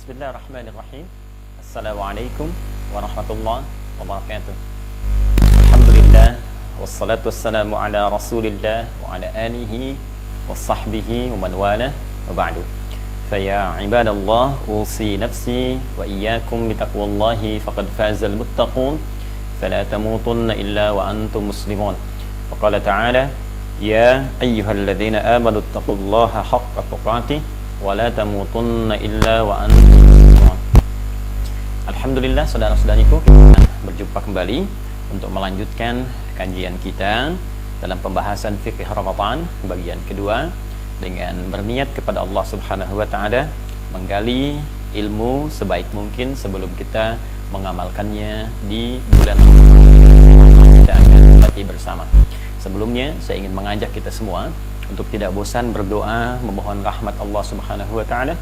Bismillahirrahmanirrahim. Assalamualaikum warahmatullahi wabarakatuh. Alhamdulillah wassalatu wassalamu ala Rasulillah wa ala alihi wa sahbihi wa man wala wa ba'du. Faya ibadallah usi nafsi wa iyyakum bitaqwallahi faqad fazal muttaqun fala tamutunna illa wa antum muslimun. Wa qala ta'ala ya ayyuhalladzina amanu taqullaha haqqa tuqatih wala tamutunna illa wa antum muslimun. Alhamdulillah, saudara-saudariku, kita berjumpa kembali untuk melanjutkan kajian kita dalam pembahasan fikih Ramadan bagian kedua dengan berniat kepada Allah Subhanahu wa taala menggali ilmu sebaik mungkin sebelum kita mengamalkannya di bulan Ramadan. Kita akan berlatih bersama. Sebelumnya saya ingin mengajak kita semua untuk tidak bosan berdoa, memohon rahmat Allah Subhanahu wa taala,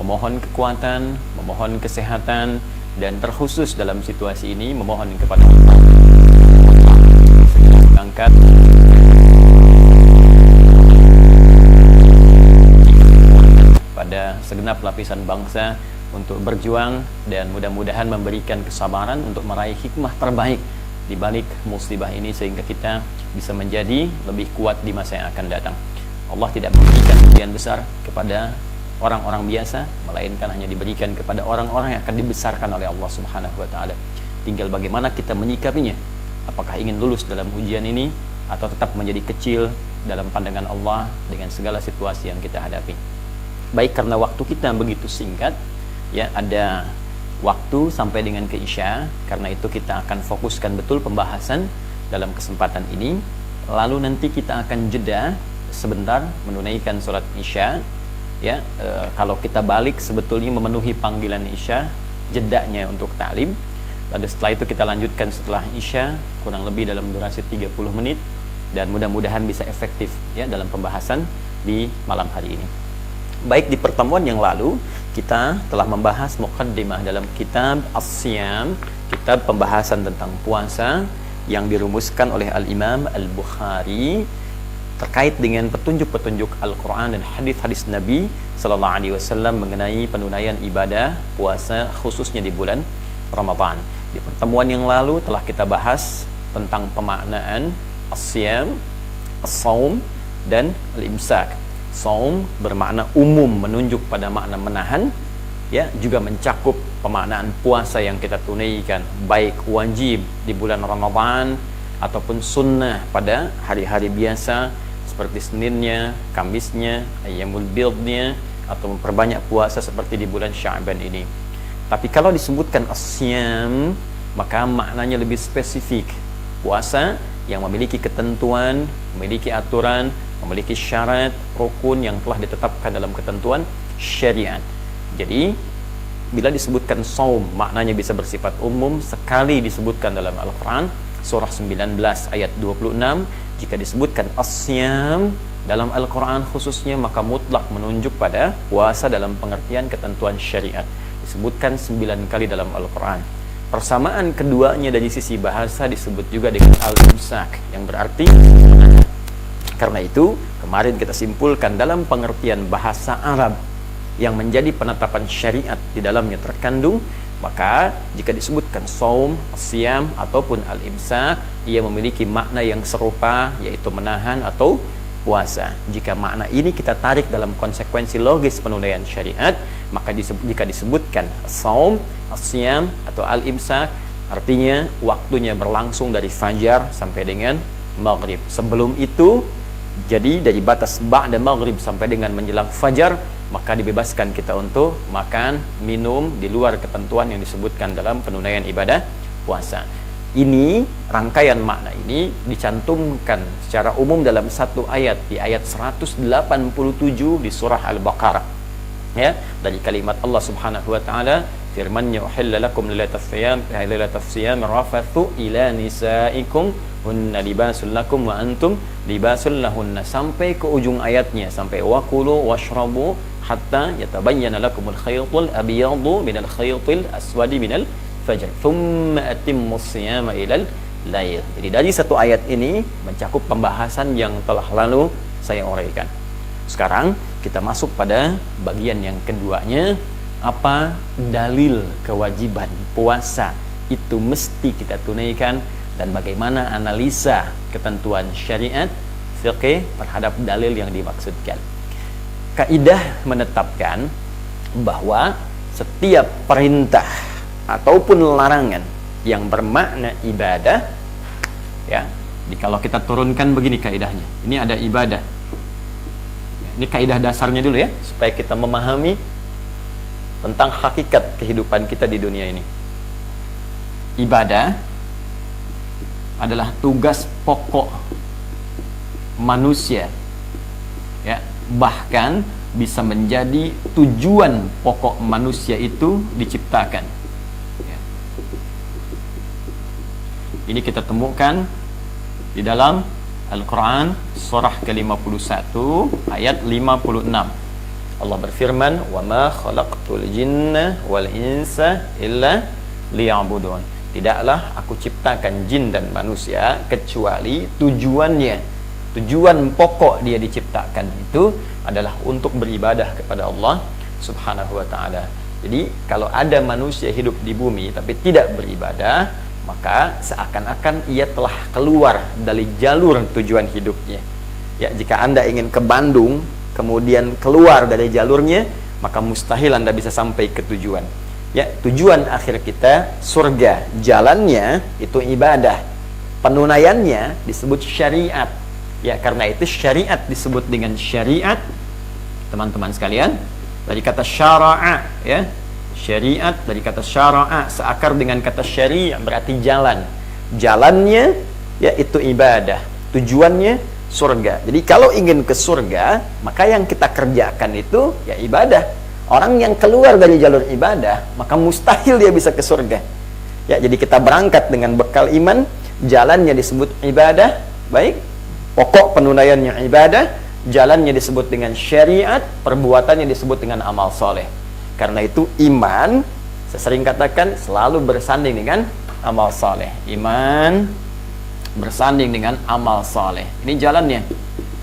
memohon kekuatan, memohon kesehatan, dan terkhusus dalam situasi ini memohon kepada Allah mengangkat pada segenap lapisan bangsa untuk berjuang dan mudah-mudahan memberikan kesabaran untuk meraih hikmah terbaik di balik musibah ini sehingga kita bisa menjadi lebih kuat di masa yang akan datang. Allah tidak memberikan ujian besar kepada orang-orang biasa, melainkan hanya diberikan kepada orang-orang yang akan dibesarkan oleh Allah Subhanahu wa taala. Tinggal bagaimana kita menyikapinya. Apakah ingin lulus dalam ujian ini atau tetap menjadi kecil dalam pandangan Allah dengan segala situasi yang kita hadapi. Baik, karena waktu kita begitu singkat, ya, ada waktu sampai dengan ke Isya, karena itu kita akan fokuskan betul pembahasan dalam kesempatan ini. Lalu nanti kita akan jeda sebentar menunaikan sholat Isya, ya. Kalau kita balik sebetulnya memenuhi panggilan Isya, jedanya untuk ta'lim. Lalu setelah itu kita lanjutkan setelah Isya kurang lebih dalam durasi 30 menit dan mudah-mudahan bisa efektif, ya, dalam pembahasan di malam hari ini. Baik, di pertemuan yang lalu kita telah membahas muqaddimah dalam kitab As-Siyam, kitab pembahasan tentang puasa yang dirumuskan oleh Al-Imam Al-Bukhari terkait dengan petunjuk-petunjuk Al-Quran dan hadis-hadis Nabi Sallallahu Alaihi Wasallam mengenai penunaian ibadah puasa khususnya di bulan Ramadan. Di pertemuan yang lalu telah kita bahas tentang pemaknaan As-Siyam, As-Saum, dan Al-Imsak. Saum bermakna umum, menunjuk pada makna menahan, ya, juga mencakup pemaknaan puasa yang kita tunaikan baik wajib di bulan Ramadan ataupun sunnah pada hari-hari biasa seperti Seninnya, Kamisnya, Ayyamul Bidnya, atau memperbanyak puasa seperti di bulan Sya'ban ini. Tapi kalau disebutkan As-Siyam, maka maknanya lebih spesifik. Puasa yang memiliki ketentuan, memiliki aturan, memiliki syarat, rukun yang telah ditetapkan dalam ketentuan syariat. Jadi bila disebutkan saum, maknanya bisa bersifat umum. Sekali disebutkan dalam Al-Quran surah 19 ayat 26. Jika disebutkan As-Siyam dalam Al-Quran khususnya, maka mutlak menunjuk pada puasa dalam pengertian ketentuan syariat. Disebutkan 9 kali dalam Al-Quran. Persamaan keduanya dari sisi bahasa disebut juga dengan Al-Imsak, yang berarti menahan. Karena itu, kemarin kita simpulkan dalam pengertian bahasa Arab yang menjadi penetapan syariat di dalamnya terkandung, maka jika disebutkan saum, siyam, ataupun al-imsak, ia memiliki makna yang serupa, yaitu menahan atau puasa. Jika makna ini kita tarik dalam konsekuensi logis penunaian syariat, maka jika disebutkan saum, siyam, atau al-imsak, artinya waktunya berlangsung dari fajar sampai dengan maghrib. Sebelum itu, jadi dari batas ba'da maghrib sampai dengan menjelang fajar, maka dibebaskan kita untuk makan, minum di luar ketentuan yang disebutkan dalam penunaian ibadah puasa. Ini, rangkaian makna ini dicantumkan secara umum dalam satu ayat, di ayat 187 di surah Al-Baqarah. Ya, dari kalimat Allah Subhanahu wa taala, firman-Nya uhilla lakum lailatul siyam rafathu ila nisaikum hunna libasul lakum wa antum libasul lahunna, sampai ke ujung ayatnya, sampai waqulu washrabu hatta yatabayyana lakumul khaytul abyadu minal khaytil aswadi minal fajr thumma atimmus siyama ilal lail. Jadi dari satu ayat ini mencakup pembahasan yang telah lalu saya uraikan. Sekarang kita masuk pada bagian yang keduanya, apa dalil kewajiban puasa itu mesti kita tunaikan, dan bagaimana analisa ketentuan syariat fiqih terhadap dalil yang dimaksudkan. Kaidah menetapkan bahwa setiap perintah ataupun larangan yang bermakna ibadah, ya, kalau kita turunkan begini kaidahnya. Ini ada ibadah. Ini kaidah dasarnya dulu ya, supaya kita memahami tentang hakikat kehidupan kita di dunia ini. Ibadah adalah tugas pokok manusia, ya, bahkan bisa menjadi tujuan pokok manusia itu diciptakan, ya. Ini kita temukan di dalam Al-Quran surah ke-51 ayat 56. Allah berfirman, "Wa ma khalaqtul jinna wal insa illa liya'budun." Tidaklah aku ciptakan jin dan manusia kecuali tujuan pokok dia diciptakan itu adalah untuk beribadah kepada Allah Subhanahu wa ta'ala. Jadi kalau ada manusia hidup di bumi tapi tidak beribadah, maka seakan-akan ia telah keluar dari jalur tujuan hidupnya. Ya, jika Anda ingin ke Bandung kemudian keluar dari jalurnya, maka mustahil Anda bisa sampai ke tujuan. Ya, tujuan akhir kita surga, jalannya itu ibadah, penunaiannya disebut syariat. Ya, karena itu syariat disebut dengan syariat, teman-teman sekalian, dari kata syara'a, ya. Syariat dari kata syara'a seakar dengan kata syari', berarti jalan. Jalannya yaitu ibadah, tujuannya surga. Jadi kalau ingin ke surga, maka yang kita kerjakan itu ya ibadah. Orang yang keluar dari jalur ibadah, maka mustahil dia bisa ke surga. Ya, jadi kita berangkat dengan bekal iman, jalannya disebut ibadah, baik, pokok penunaiannya ibadah, jalannya disebut dengan syariat, perbuatannya disebut dengan amal soleh. Karena itu iman, saya sering katakan, selalu bersanding dengan amal soleh. Iman bersanding dengan amal soleh. Ini jalannya.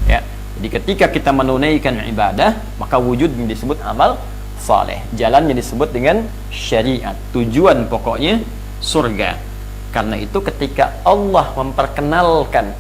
Ya, jadi ketika kita menunaikan ibadah, maka wujudnya disebut amal soleh. Jalannya disebut dengan syariat. Tujuan pokoknya surga. Karena itu ketika Allah memperkenalkan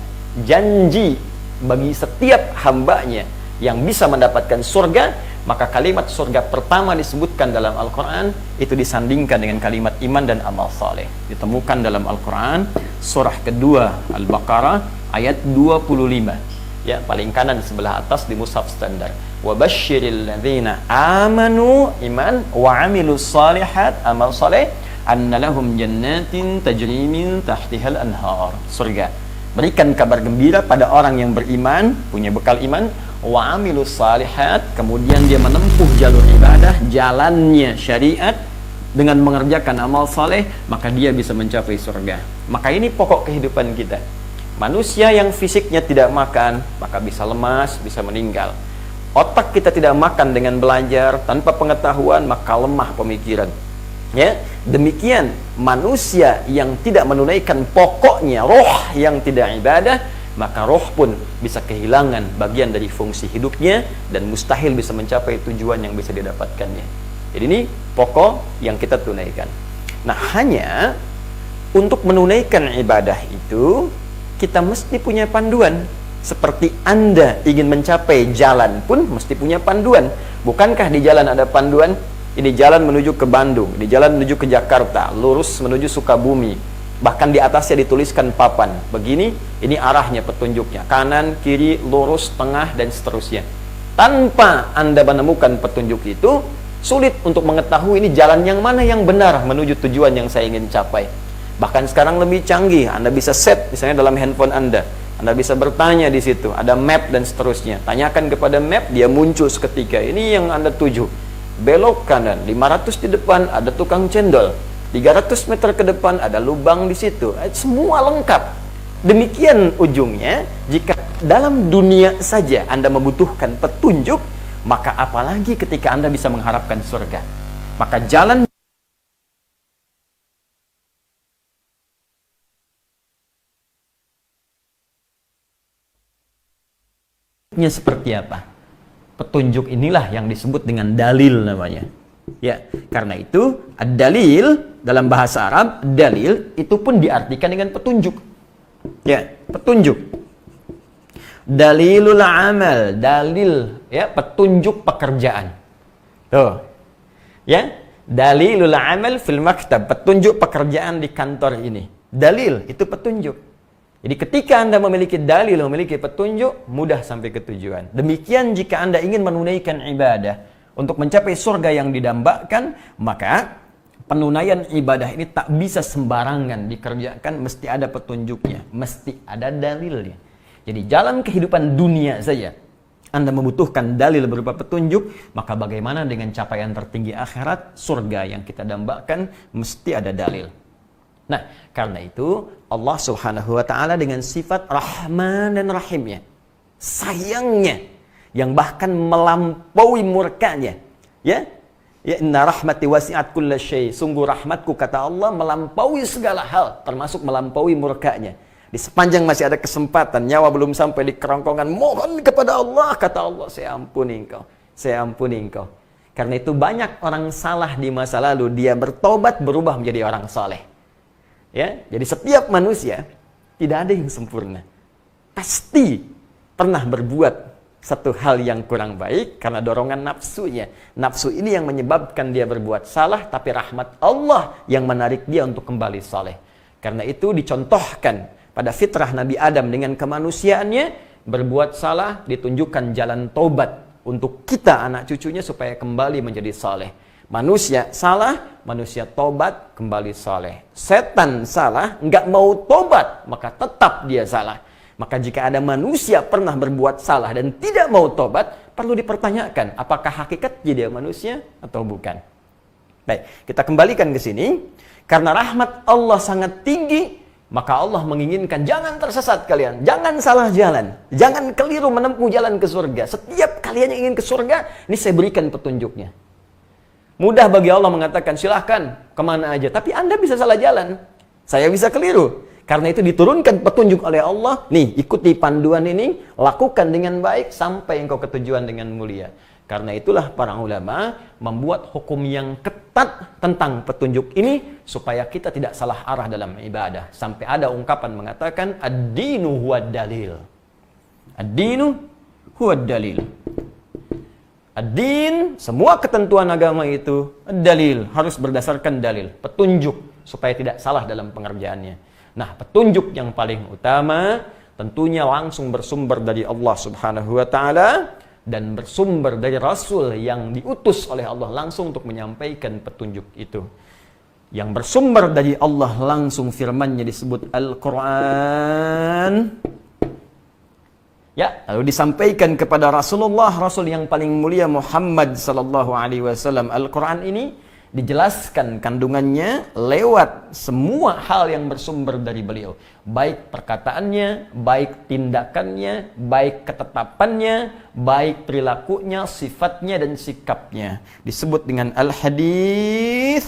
janji bagi setiap hambanya yang bisa mendapatkan surga, maka kalimat surga pertama disebutkan dalam Al-Quran itu disandingkan dengan kalimat iman dan amal saleh. Ditemukan dalam Al-Quran surah kedua Al-Baqarah ayat 25, ya, paling kanan sebelah atas di mushaf standar. Wa basyiril ladzina amanu, iman, wa amilus salihat, amal saleh, anna lahum jannatin tajri min tahtihal anhar, surga. Berikan kabar gembira pada orang yang beriman, punya bekal iman, wa amilus salihat, kemudian dia menempuh jalur ibadah, jalannya syariat dengan mengerjakan amal saleh, maka dia bisa mencapai surga. Maka ini pokok kehidupan kita. Manusia yang fisiknya tidak makan, maka bisa lemas, bisa meninggal. Otak kita tidak makan dengan belajar, tanpa pengetahuan, maka lemah pemikiran. Ya, demikian manusia yang tidak menunaikan pokoknya roh yang tidak ibadah, maka roh pun bisa kehilangan bagian dari fungsi hidupnya dan mustahil bisa mencapai tujuan yang bisa didapatkannya. Jadi ini pokok yang kita tunaikan. Nah, hanya untuk menunaikan ibadah itu kita mesti punya panduan. Seperti Anda ingin mencapai jalan pun mesti punya panduan. Bukankah di jalan ada panduan? Ini jalan menuju ke Bandung, di jalan menuju ke Jakarta, lurus menuju Sukabumi. Bahkan di atasnya dituliskan papan. Begini, ini arahnya, petunjuknya. Kanan, kiri, lurus, tengah, dan seterusnya. Tanpa Anda menemukan petunjuk itu, sulit untuk mengetahui ini jalan yang mana yang benar menuju tujuan yang saya ingin capai. Bahkan sekarang lebih canggih, Anda bisa set misalnya dalam handphone Anda. Anda bisa bertanya di situ, ada map dan seterusnya. Tanyakan kepada map, dia muncul seketika. Ini yang Anda tuju. Belok kanan, 500 di depan ada tukang cendol. 300 meter ke depan ada lubang di situ. Semua lengkap. Demikian ujungnya, jika dalam dunia saja Anda membutuhkan petunjuk, maka apalagi ketika Anda bisa mengharapkan surga. Maka jalan seperti apa? Petunjuk inilah yang disebut dengan dalil namanya. Ya, karena itu ad-dalil dalam bahasa Arab, dalil itu pun diartikan dengan petunjuk. Ya, petunjuk. Dalilul amal, dalil ya, petunjuk pekerjaan. Tuh. Ya, dalilul amal fil maktab, petunjuk pekerjaan di kantor ini. Dalil itu petunjuk. Jadi ketika Anda memiliki dalil, memiliki petunjuk, mudah sampai ke tujuan. Demikian jika Anda ingin menunaikan ibadah untuk mencapai surga yang didambakan, maka penunaian ibadah ini tak bisa sembarangan dikerjakan, mesti ada petunjuknya, mesti ada dalilnya. Jadi jalan kehidupan dunia saja Anda membutuhkan dalil berupa petunjuk, maka bagaimana dengan capaian tertinggi akhirat, surga yang kita dambakan, mesti ada dalil. Nah, karena itu Allah Subhanahu wa taala dengan sifat Rahman dan Rahimnya, sayangnya yang bahkan melampaui murkanya, ya. Ya, inna rahmati wasi'at kulla syai. Sungguh rahmatku, kata Allah, melampaui segala hal, termasuk melampaui murkanya. Di sepanjang masih ada kesempatan, nyawa belum sampai di kerongkongan, mohon kepada Allah, kata Allah, saya ampuni engkau, saya ampuni engkau. Karena itu banyak orang salah di masa lalu, dia bertobat berubah menjadi orang saleh. Ya, jadi setiap manusia tidak ada yang sempurna. Pasti pernah berbuat satu hal yang kurang baik karena dorongan nafsunya. Nafsu ini yang menyebabkan dia berbuat salah, tapi rahmat Allah yang menarik dia untuk kembali saleh. Karena itu dicontohkan pada fitrah Nabi Adam dengan kemanusiaannya, berbuat salah ditunjukkan jalan taubat untuk kita anak cucunya supaya kembali menjadi saleh. Manusia salah, manusia tobat, kembali saleh. Setan salah, nggak mau tobat, maka tetap dia salah. Maka jika ada manusia pernah berbuat salah dan tidak mau tobat, perlu dipertanyakan, apakah hakikatnya dia manusia atau bukan. Baik, kita kembalikan ke sini. Karena rahmat Allah sangat tinggi, maka Allah menginginkan jangan tersesat kalian, jangan salah jalan, jangan keliru menempuh jalan ke surga. Setiap kalian yang ingin ke surga, ini saya berikan petunjuknya. Mudah bagi Allah mengatakan, silahkan kemana aja. Tapi Anda bisa salah jalan. Saya bisa keliru. Karena itu diturunkan petunjuk oleh Allah. Nih, ikuti panduan ini. Lakukan dengan baik sampai engkau ke tujuan dengan mulia. Karena itulah para ulama membuat hukum yang ketat tentang petunjuk ini. Supaya kita tidak salah arah dalam ibadah. Sampai ada ungkapan mengatakan, ad-dinu huwad dalil. Ad-dinu huwad dalil. Ad-din, semua ketentuan agama itu dalil, harus berdasarkan dalil, petunjuk supaya tidak salah dalam pengerjaannya. Nah, petunjuk yang paling utama tentunya langsung bersumber dari Allah Subhanahu wa taala dan bersumber dari Rasul yang diutus oleh Allah langsung untuk menyampaikan petunjuk itu. Yang bersumber dari Allah langsung, firman-Nya disebut Al-Qur'an. Ya, lalu disampaikan kepada Rasulullah, Rasul yang paling mulia Muhammad sallallahu alaihi wasallam. Al-Qur'an ini dijelaskan kandungannya lewat semua hal yang bersumber dari beliau. Baik perkataannya, baik tindakannya, baik ketetapannya, baik perilakunya, sifatnya dan sikapnya. Disebut dengan al-hadis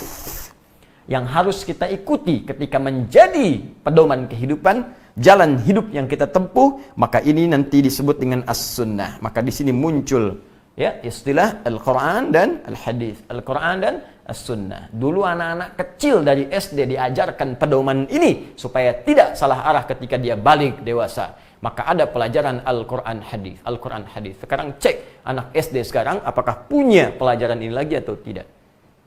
yang harus kita ikuti ketika menjadi pedoman kehidupan, jalan hidup yang kita tempuh, maka ini nanti disebut dengan as-sunnah. Maka di sini muncul ya istilah Al-Qur'an dan al-hadis. Al-Qur'an dan as-sunnah. Dulu anak-anak kecil dari SD diajarkan pedoman ini supaya tidak salah arah ketika dia balik dewasa. Maka ada pelajaran Al-Qur'an hadis. Al-Qur'an hadis. Sekarang cek anak SD sekarang apakah punya pelajaran ini lagi atau tidak.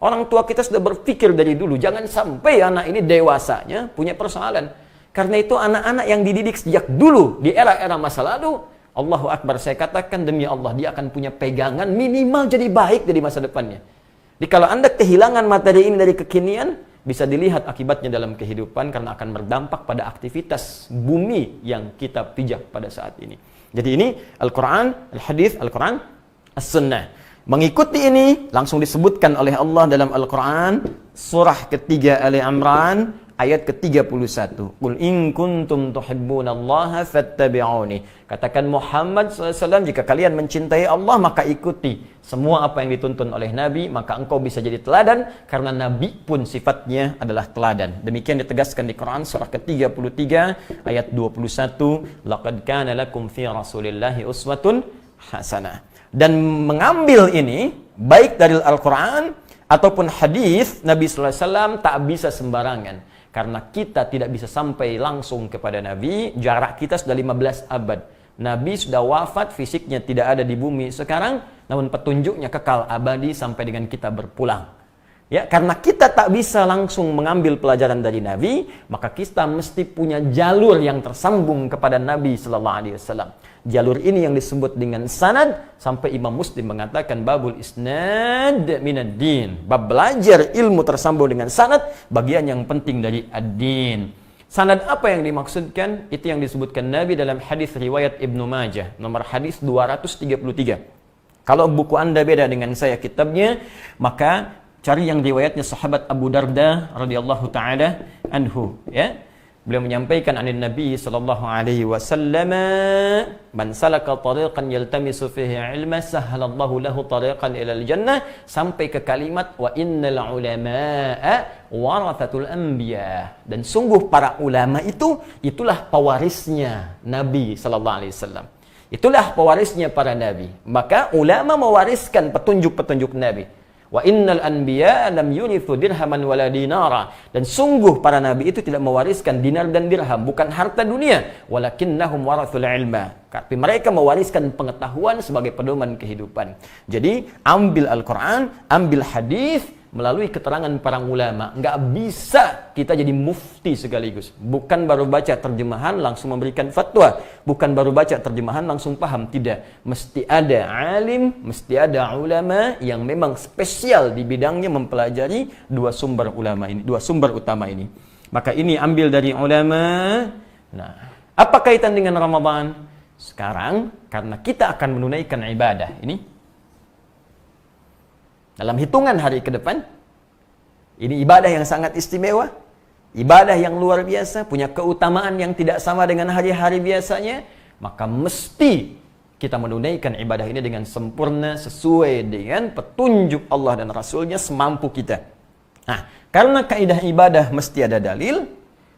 Orang tua kita sudah berpikir dari dulu, jangan sampai anak ini dewasanya punya persoalan. Karena itu anak-anak yang dididik sejak dulu di era-era masa lalu, Allahu Akbar, saya katakan demi Allah, dia akan punya pegangan minimal jadi baik dari masa depannya. Jadi kalau Anda kehilangan materi ini dari kekinian, bisa dilihat akibatnya dalam kehidupan karena akan berdampak pada aktivitas bumi yang kita pijak pada saat ini. Jadi ini Al-Quran, Al-Hadis, Al-Quran, As-Sunnah. Mengikuti ini langsung disebutkan oleh Allah dalam Al-Quran, surah ketiga Ali Imran, ayat ke-31. Qul in kuntum tuhibbunallaha fattabi'uni. Katakan Muhammad SAW, jika kalian mencintai Allah, maka ikuti semua apa yang dituntun oleh Nabi, maka engkau bisa jadi teladan, karena Nabi pun sifatnya adalah teladan. Demikian ditegaskan di Quran, surah ke-33, ayat 21. Laqad kana lakum fi rasulillahi uswatun hasanah. Dan mengambil ini, baik dari Al-Quran ataupun hadis Nabi sallallahu alaihi wasallam tak bisa sembarangan. Karena kita tidak bisa sampai langsung kepada Nabi, jarak kita sudah 15 abad. Nabi sudah wafat, fisiknya tidak ada di bumi sekarang, namun petunjuknya kekal abadi sampai dengan kita berpulang. Ya, karena kita tak bisa langsung mengambil pelajaran dari Nabi, maka kita mesti punya jalur yang tersambung kepada Nabi sallallahu alaihi wasallam. Jalur ini yang disebut dengan sanad, sampai Imam Muslim mengatakan babul isnad minad din. Bab belajar ilmu tersambung dengan sanad, bagian yang penting dari ad-din. Sanad apa yang dimaksudkan? Itu yang disebutkan Nabi dalam hadis riwayat Ibnu Majah, nomor hadis 233. Kalau buku Anda beda dengan saya kitabnya, maka cari yang riwayatnya sahabat Abu Darda radhiyallahu taala anhu, ya. Beliau menyampaikan anin Nabi sallallahu alaihi wasallam, "Man salaka tariqan yaltamisu fihi ilma, sahhalallahu lahu tariqan ilal jannah," sampai ke kalimat wa innal ulama'a warathatul anbiya. Dan sungguh para ulama itulah pewarisnya Nabi sallallahu alaihi wasallam. Itulah pewarisnya para nabi. Maka ulama mewariskan petunjuk-petunjuk Nabi. Wa innal anbiya lam yurithu dirhaman wala dinara. Dan sungguh para nabi itu tidak mewariskan dinar dan dirham, bukan harta dunia, walakinnahum warathul ilma. Tapi mereka mewariskan pengetahuan sebagai pedoman kehidupan. Jadi ambil Al-Quran, ambil hadis melalui keterangan para ulama. Nggak bisa kita jadi mufti sekaligus. Bukan baru baca terjemahan langsung memberikan fatwa. Bukan baru baca terjemahan langsung paham. Tidak. Mesti ada alim, mesti ada ulama yang memang spesial di bidangnya mempelajari dua sumber ulama ini, dua sumber utama ini. Maka ini ambil dari ulama. Nah, apa kaitan dengan Ramadan? Sekarang, karena kita akan menunaikan ibadah ini dalam hitungan hari ke depan, ini ibadah yang sangat istimewa, ibadah yang luar biasa, punya keutamaan yang tidak sama dengan hari-hari biasanya, maka mesti kita menunaikan ibadah ini dengan sempurna sesuai dengan petunjuk Allah dan Rasulnya semampu kita. Nah, karena kaidah ibadah mesti ada dalil,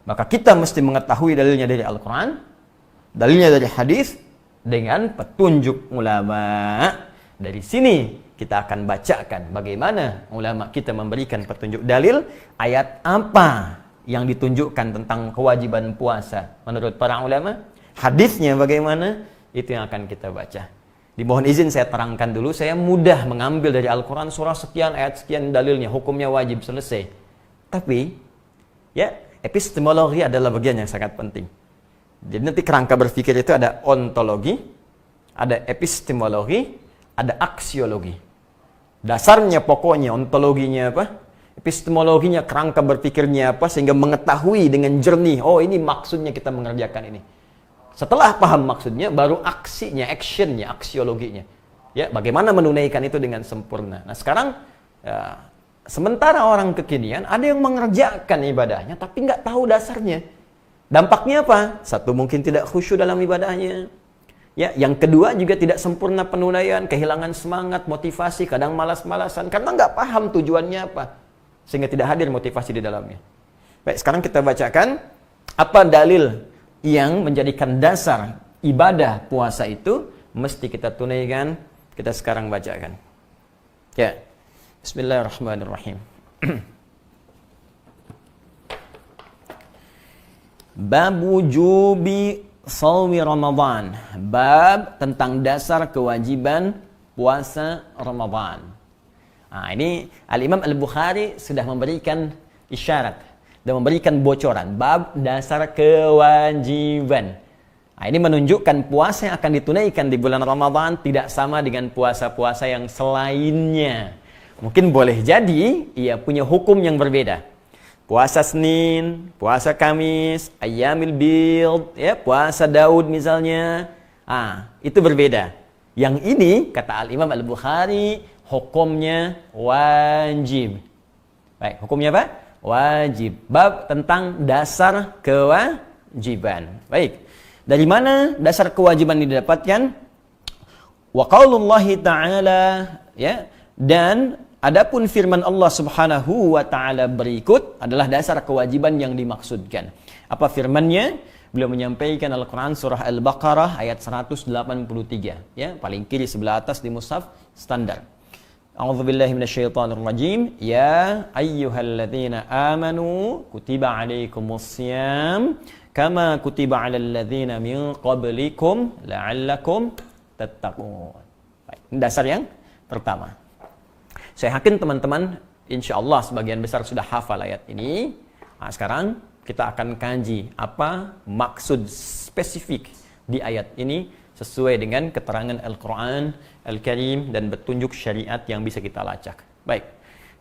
maka kita mesti mengetahui dalilnya dari Al-Quran, dalilnya dari hadis, dengan petunjuk ulama. Dari sini kita akan bacakan bagaimana ulama kita memberikan petunjuk dalil, ayat apa yang ditunjukkan tentang kewajiban puasa menurut para ulama, hadisnya bagaimana, itu yang akan kita baca. Dimohon izin saya terangkan dulu, saya mudah mengambil dari Al-Quran surah sekian, ayat sekian, dalilnya, hukumnya wajib, selesai. Tapi, ya, epistemologi adalah bagian yang sangat penting. Jadi nanti kerangka berpikir itu ada ontologi, ada epistemologi, ada aksiologi. Dasarnya pokoknya ontologinya apa? Epistemologinya, kerangka berpikirnya apa, sehingga mengetahui dengan jernih, oh ini maksudnya kita mengerjakan ini. Setelah paham maksudnya, baru aksinya, actionnya, aksiologinya. Ya, bagaimana menunaikan itu dengan sempurna. Nah sekarang, ya, sementara orang kekinian, ada yang mengerjakan ibadahnya, tapi nggak tahu dasarnya. Dampaknya apa? Satu, mungkin tidak khusyuk dalam ibadahnya. Ya, yang kedua juga tidak sempurna penunaian, kehilangan semangat, motivasi, kadang malas-malasan karena nggak paham tujuannya apa, sehingga tidak hadir motivasi di dalamnya. Baik, sekarang kita bacakan apa dalil yang menjadikan dasar ibadah puasa itu mesti kita tunaikan. Kita sekarang bacakan. Ya, Bismillahirrahmanirrahim. Babu jubi Shaumi Ramadan, bab tentang dasar kewajiban puasa Ramadan. Nah, ini Al-Imam Al-Bukhari sudah memberikan isyarat dan memberikan bocoran bab dasar kewajiban. Nah, ini menunjukkan puasa yang akan ditunaikan di bulan Ramadan tidak sama dengan puasa-puasa yang selainnya. Mungkin boleh jadi ia punya hukum yang berbeda. Puasa Senin, puasa Kamis, Ayyamil Bid, ya, puasa Daud misalnya. Itu berbeda. Yang ini, kata Al-Imam Al-Bukhari, hukumnya wajib. Baik, hukumnya apa? Wajib. Bab tentang dasar kewajiban. Baik. Dari mana dasar kewajiban ini didapatkan? Wa qaulullahi ta'ala, ya, dan adapun firman Allah Subhanahu wa taala berikut adalah dasar kewajiban yang dimaksudkan. Apa firman-Nya? Beliau menyampaikan Al-Qur'an surah Al-Baqarah ayat 183, ya, paling kiri sebelah atas di mushaf standar. A'udzubillahi minasyaitonirrajim. Ya ayyuhalladzina amanu kutiba alaikumussyam kama kutiba 'alal ladzina min qablikum la'allakum tattaqun. Baik, ini dasar yang pertama. Saya yakin teman-teman insyaallah sebagian besar sudah hafal ayat ini. Nah, sekarang kita akan kaji apa maksud spesifik di ayat ini sesuai dengan keterangan Al-Quran Al-Karim dan petunjuk syariat yang bisa kita lacak. Baik,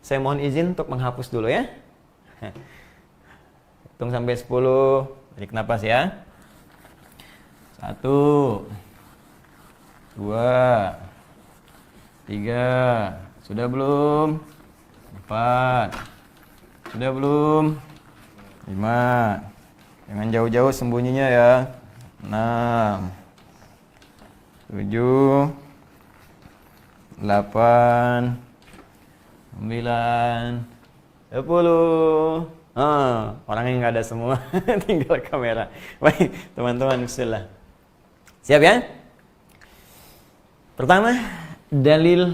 saya mohon izin untuk menghapus dulu ya. Hitung sampai 10, tarik nafas ya. 1, 2, 3, sudah belum? 4, sudah belum? 5, jangan jauh-jauh sembunyinya ya. 6, 7, 8, 9, 10. Orang yang nggak ada semua, tinggal kamera. Baik, teman-teman, bismillah. Siap ya? Pertama, dalil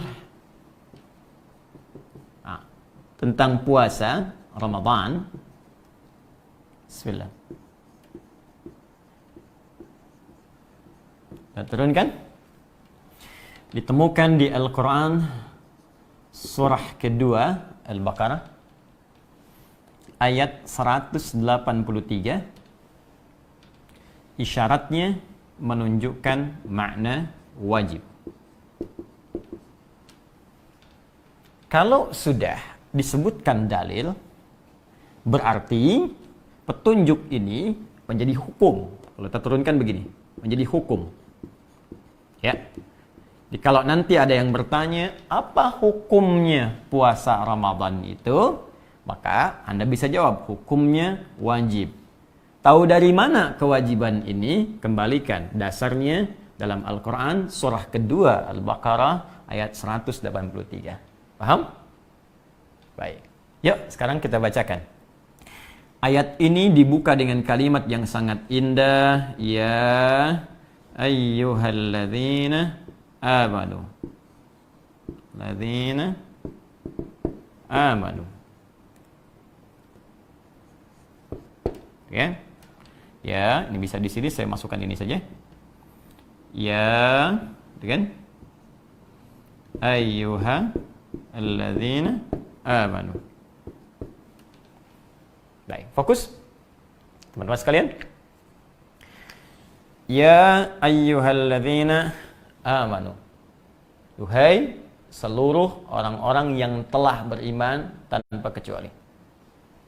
tentang puasa Ramadan. Bismillah. Kita turunkan. Ditemukan di Al-Quran surah kedua Al-Baqarah ayat 183. Isyaratnya menunjukkan makna wajib. Kalau sudah disebutkan dalil, berarti petunjuk ini menjadi hukum. Kalau kita turunkan begini, menjadi hukum. Ya. Jadi kalau nanti ada yang bertanya, apa hukumnya puasa Ramadan itu? Maka Anda bisa jawab, hukumnya wajib. Tahu dari mana kewajiban ini? Kembalikan dasarnya dalam Al-Quran surah kedua Al-Baqarah ayat 183. Paham? Baik. Yuk, sekarang kita bacakan. Ayat ini dibuka dengan kalimat yang sangat indah. Ya ayyuhalladzina amanu. Ladzina amanu. Ya. Ya, ini bisa di sini saya masukkan ini saja. Ya, kan? Ayyuhalladzina amanu. Baik, fokus. Teman-teman sekalian. Ya ayyuhalladzina amanu. Duhai seluruh orang-orang yang telah beriman tanpa kecuali.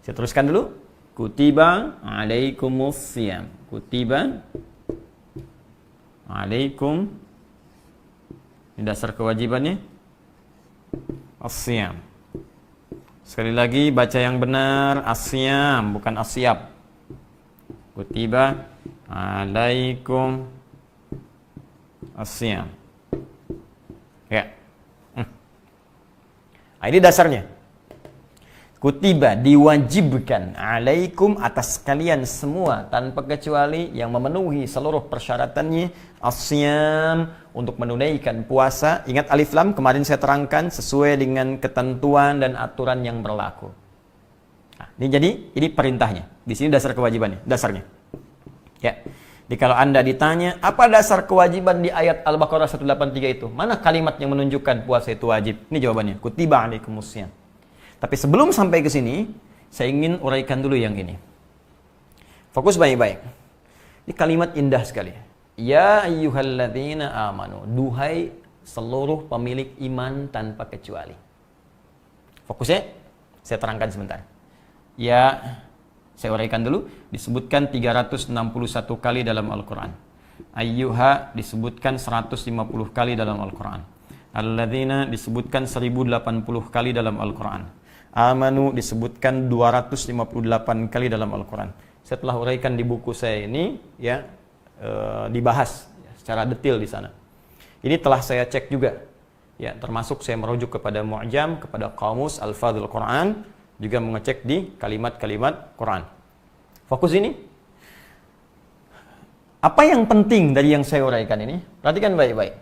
Saya teruskan dulu. Kutiba alaikumussyam. Kutiba alaikum. Ini dasar kewajibannya. As-syam. Sekali lagi baca yang benar, asyam bukan asyab. Kutiba alaikum asyam. Ya. Ini dasarnya. Kutiba diwajibkan alaikum atas kalian semua tanpa kecuali yang memenuhi seluruh persyaratannya asyam untuk menunaikan puasa. Ingat alif lam kemarin saya terangkan sesuai dengan ketentuan dan aturan yang berlaku. Nah, ini perintahnya. Di sini dasar kewajibannya, dasarnya. Ya. Jadi kalau Anda ditanya, apa dasar kewajiban di ayat Al-Baqarah 183 itu? Mana kalimat yang menunjukkan puasa itu wajib? Ini jawabannya. Kutiba alaikumussyam. Tapi sebelum sampai ke sini, saya ingin uraikan dulu yang ini. Fokus baik-baik. Ini kalimat indah sekali. Ya ayyuhalladzina amanu. Duhai seluruh pemilik iman tanpa kecuali. Fokusnya, saya terangkan sebentar. Ya, saya uraikan dulu. Disebutkan 361 kali dalam Al-Quran. Ayyuha disebutkan 150 kali dalam Al-Quran. Alladzina disebutkan 1080 kali dalam Al-Quran. Amanu disebutkan 258 kali dalam Al-Quran. Saya telah uraikan di buku saya ini, ya, dibahas secara detail di sana. Ini telah saya cek juga, ya, termasuk saya merujuk kepada Mu'jam, kepada Qamus Al-Fadhil Quran, juga mengecek di kalimat-kalimat Quran. Fokus ini. Apa yang penting dari yang saya uraikan ini? Perhatikan baik-baik.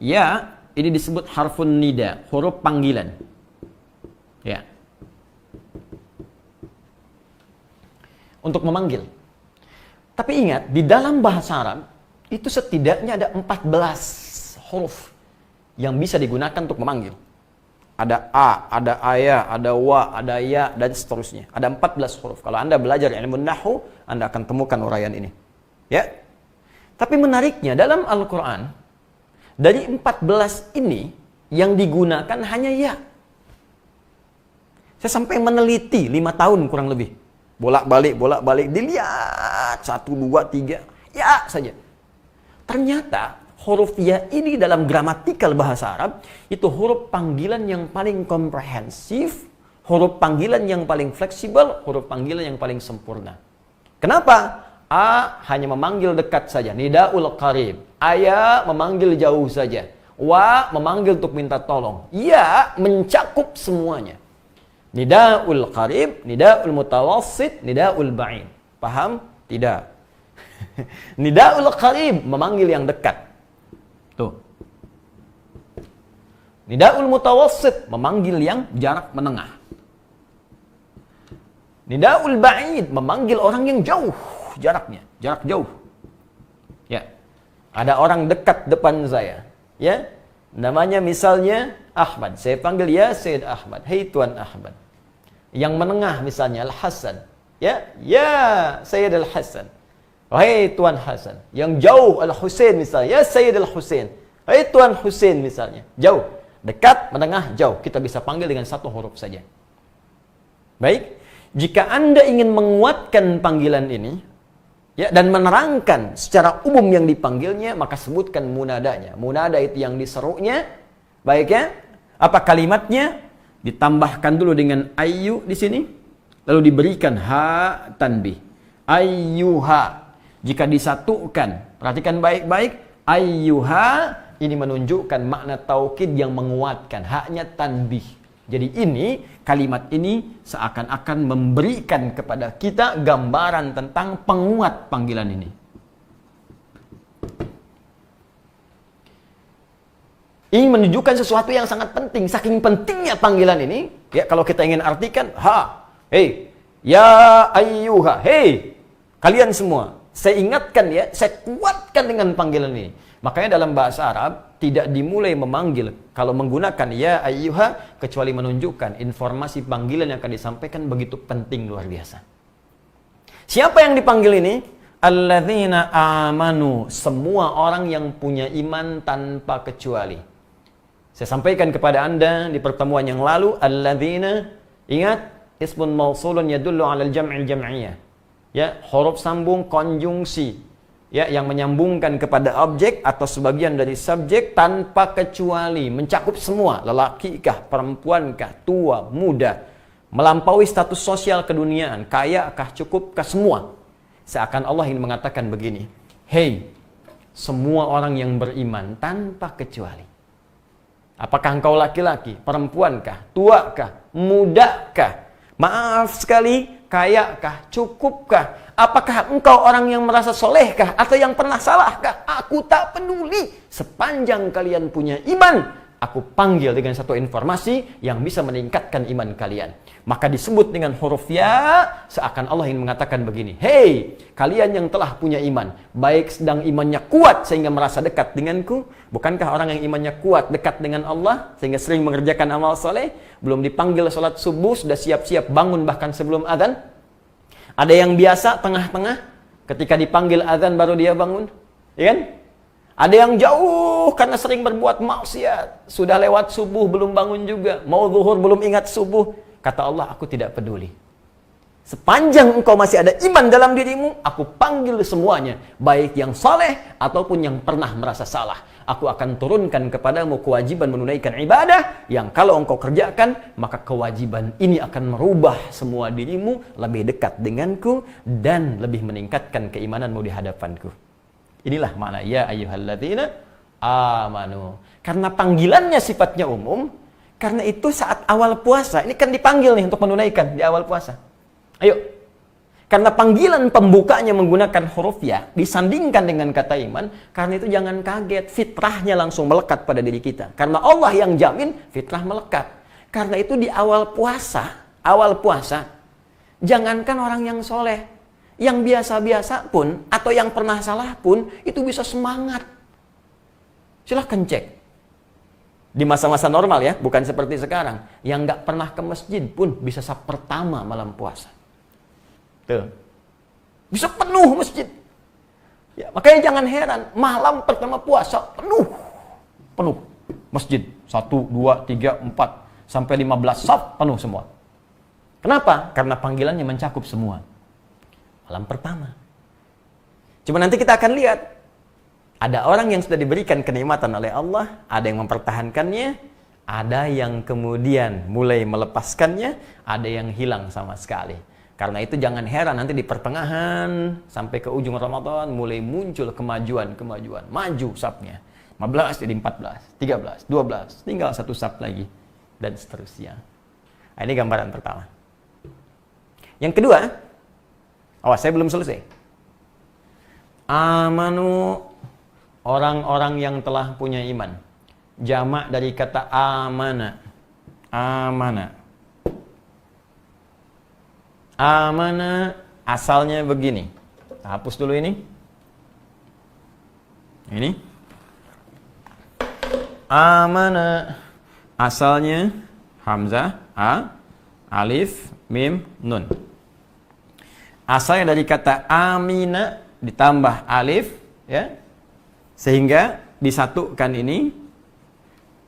Ya ini disebut harfun nida, huruf panggilan. Ya. Untuk memanggil. Tapi ingat, di dalam bahasa Arab itu setidaknya ada 14 huruf yang bisa digunakan untuk memanggil. Ada a, ada aya, ada wa, ada ya, dan seterusnya. Ada 14 huruf. Kalau Anda belajar ilmu nahwu, Anda akan temukan uraian ini. Ya. Tapi menariknya dalam Al-Qur'an, dari 14 ini yang digunakan hanya ya. Saya sampai meneliti 5 tahun kurang lebih. Bolak-balik, dilihat 1, 2, 3, ya saja. Ternyata huruf ya ini dalam gramatikal bahasa Arab itu huruf panggilan yang paling komprehensif, huruf panggilan yang paling fleksibel, huruf panggilan yang paling sempurna. Kenapa? A hanya memanggil dekat saja, nidaul qarib. Aya memanggil jauh saja. Wa memanggil untuk minta tolong. Ya mencakup semuanya. Nidaul qarib, nidaul mutawassit, nidaul ba'id. Paham? Tidak. Nidaul qarib memanggil yang dekat. Tuh. Nidaul mutawassit memanggil yang jarak menengah. Nidaul ba'id memanggil orang yang jauh jaraknya, jarak jauh. Ya. Ada orang dekat depan saya, ya. Namanya misalnya Ahmad. Saya panggil ya Sayyid Ahmad. Hei Tuan Ahmad. Yang menengah misalnya Al-Hasan. Ya, ya Sayyid Al-Hasan. Hei Tuan Hasan. Yang jauh Al-Husain misalnya. Ya Sayyid Al-Husain. Hei Tuan Husain misalnya. Jauh. Dekat, menengah, jauh. Kita bisa panggil dengan satu huruf saja. Baik. Jika Anda ingin menguatkan panggilan ini, ya, dan menerangkan secara umum yang dipanggilnya, maka sebutkan munadanya. Munada itu yang diserunya. Baik ya. Apa kalimatnya? Ditambahkan dulu dengan ayu di sini, lalu diberikan ha tanbih. Ayyuha. Jika disatukan, perhatikan baik-baik, ayyuha ini menunjukkan makna taukid yang menguatkan, haknya tanbih. Jadi ini, kalimat ini seakan-akan memberikan kepada kita gambaran tentang penguat panggilan ini. Ini menunjukkan sesuatu yang sangat penting. Saking pentingnya panggilan ini, ya kalau kita ingin artikan, ha, hei, ya ayyuha, hei, kalian semua. Saya ingatkan ya, saya kuatkan dengan panggilan ini. Makanya dalam bahasa Arab tidak dimulai memanggil kalau menggunakan ya ayyuha kecuali menunjukkan informasi panggilan yang akan disampaikan begitu penting luar biasa. Siapa yang dipanggil ini? Alladzina amanu, semua orang yang punya iman tanpa kecuali. Saya sampaikan kepada Anda di pertemuan yang lalu, alladzina, ingat ismun mausulun yadullu 'alal jam'il jam'iyah. Ya, huruf sambung konjungsi. Ya, yang menyambungkan kepada objek atau sebagian dari subjek tanpa kecuali, mencakup semua, lelaki kah, perempuan kah, tua, muda, melampaui status sosial keduniaan, kaya kah, cukup kah, semua. Seakan Allah ingin mengatakan begini, hei, semua orang yang beriman tanpa kecuali. Apakah engkau laki-laki, perempuan kah, tua kah, muda kah, maaf sekali, kaya kah, cukup kah? Apakah engkau orang yang merasa solehkah atau yang pernah salahkah? Aku tak peduli. Sepanjang kalian punya iman, aku panggil dengan satu informasi yang bisa meningkatkan iman kalian. Maka disebut dengan huruf ya, seakan Allah ingin mengatakan begini, hei, kalian yang telah punya iman, baik sedang imannya kuat sehingga merasa dekat denganku. Bukankah orang yang imannya kuat dekat dengan Allah sehingga sering mengerjakan amal soleh, belum dipanggil sholat subuh sudah siap-siap bangun bahkan sebelum azan? Ada yang biasa tengah-tengah, ketika dipanggil azan baru dia bangun, ya kan? Ada yang jauh karena sering berbuat maksiat, sudah lewat subuh belum bangun juga, mau zuhur belum ingat subuh. Kata Allah, aku tidak peduli. Sepanjang engkau masih ada iman dalam dirimu, aku panggil semuanya, baik yang saleh ataupun yang pernah merasa salah. Aku akan turunkan kepadamu kewajiban menunaikan ibadah yang kalau engkau kerjakan, maka kewajiban ini akan merubah semua dirimu lebih dekat denganku dan lebih meningkatkan keimananmu di hadapanku. Inilah makna ya ayyuhalladzina amanu. Karena panggilannya sifatnya umum, karena itu saat awal puasa, ini kan dipanggil nih untuk menunaikan di awal puasa. Ayo. Karena panggilan pembukanya menggunakan huruf ya disandingkan dengan kata iman, karena itu jangan kaget, fitrahnya langsung melekat pada diri kita. Karena Allah yang jamin fitrah melekat. Karena itu di awal puasa, jangankan orang yang soleh, yang biasa-biasa pun, atau yang pernah salah pun, itu bisa semangat. Silahkan cek. Di masa-masa normal ya, bukan seperti sekarang. Yang nggak pernah ke masjid pun bisa saf pertama malam puasa. Tuh. Bisa penuh masjid. Ya, makanya jangan heran, malam pertama puasa penuh masjid. 1, 2, 3, 4 sampai 15 saf penuh semua. Kenapa? Karena panggilannya mencakup semua. Malam pertama. Cuma nanti kita akan lihat, ada orang yang sudah diberikan kenikmatan oleh Allah, ada yang mempertahankannya, ada yang kemudian mulai melepaskannya, ada yang hilang sama sekali. Karena itu jangan heran nanti di pertengahan sampai ke ujung Ramadan mulai muncul kemajuan. Maju safnya. 15 jadi 14, 13, 12, tinggal satu saf lagi dan seterusnya. Nah, ini gambaran pertama. Yang kedua, awas saya belum selesai. Amanu, orang-orang yang telah punya iman. Jamak dari kata amana. Amana asalnya begini. Kita hapus dulu ini. Ini. Amana asalnya hamzah, alif, mim, nun. Asalnya dari kata amina ditambah alif, ya. Sehingga disatukan ini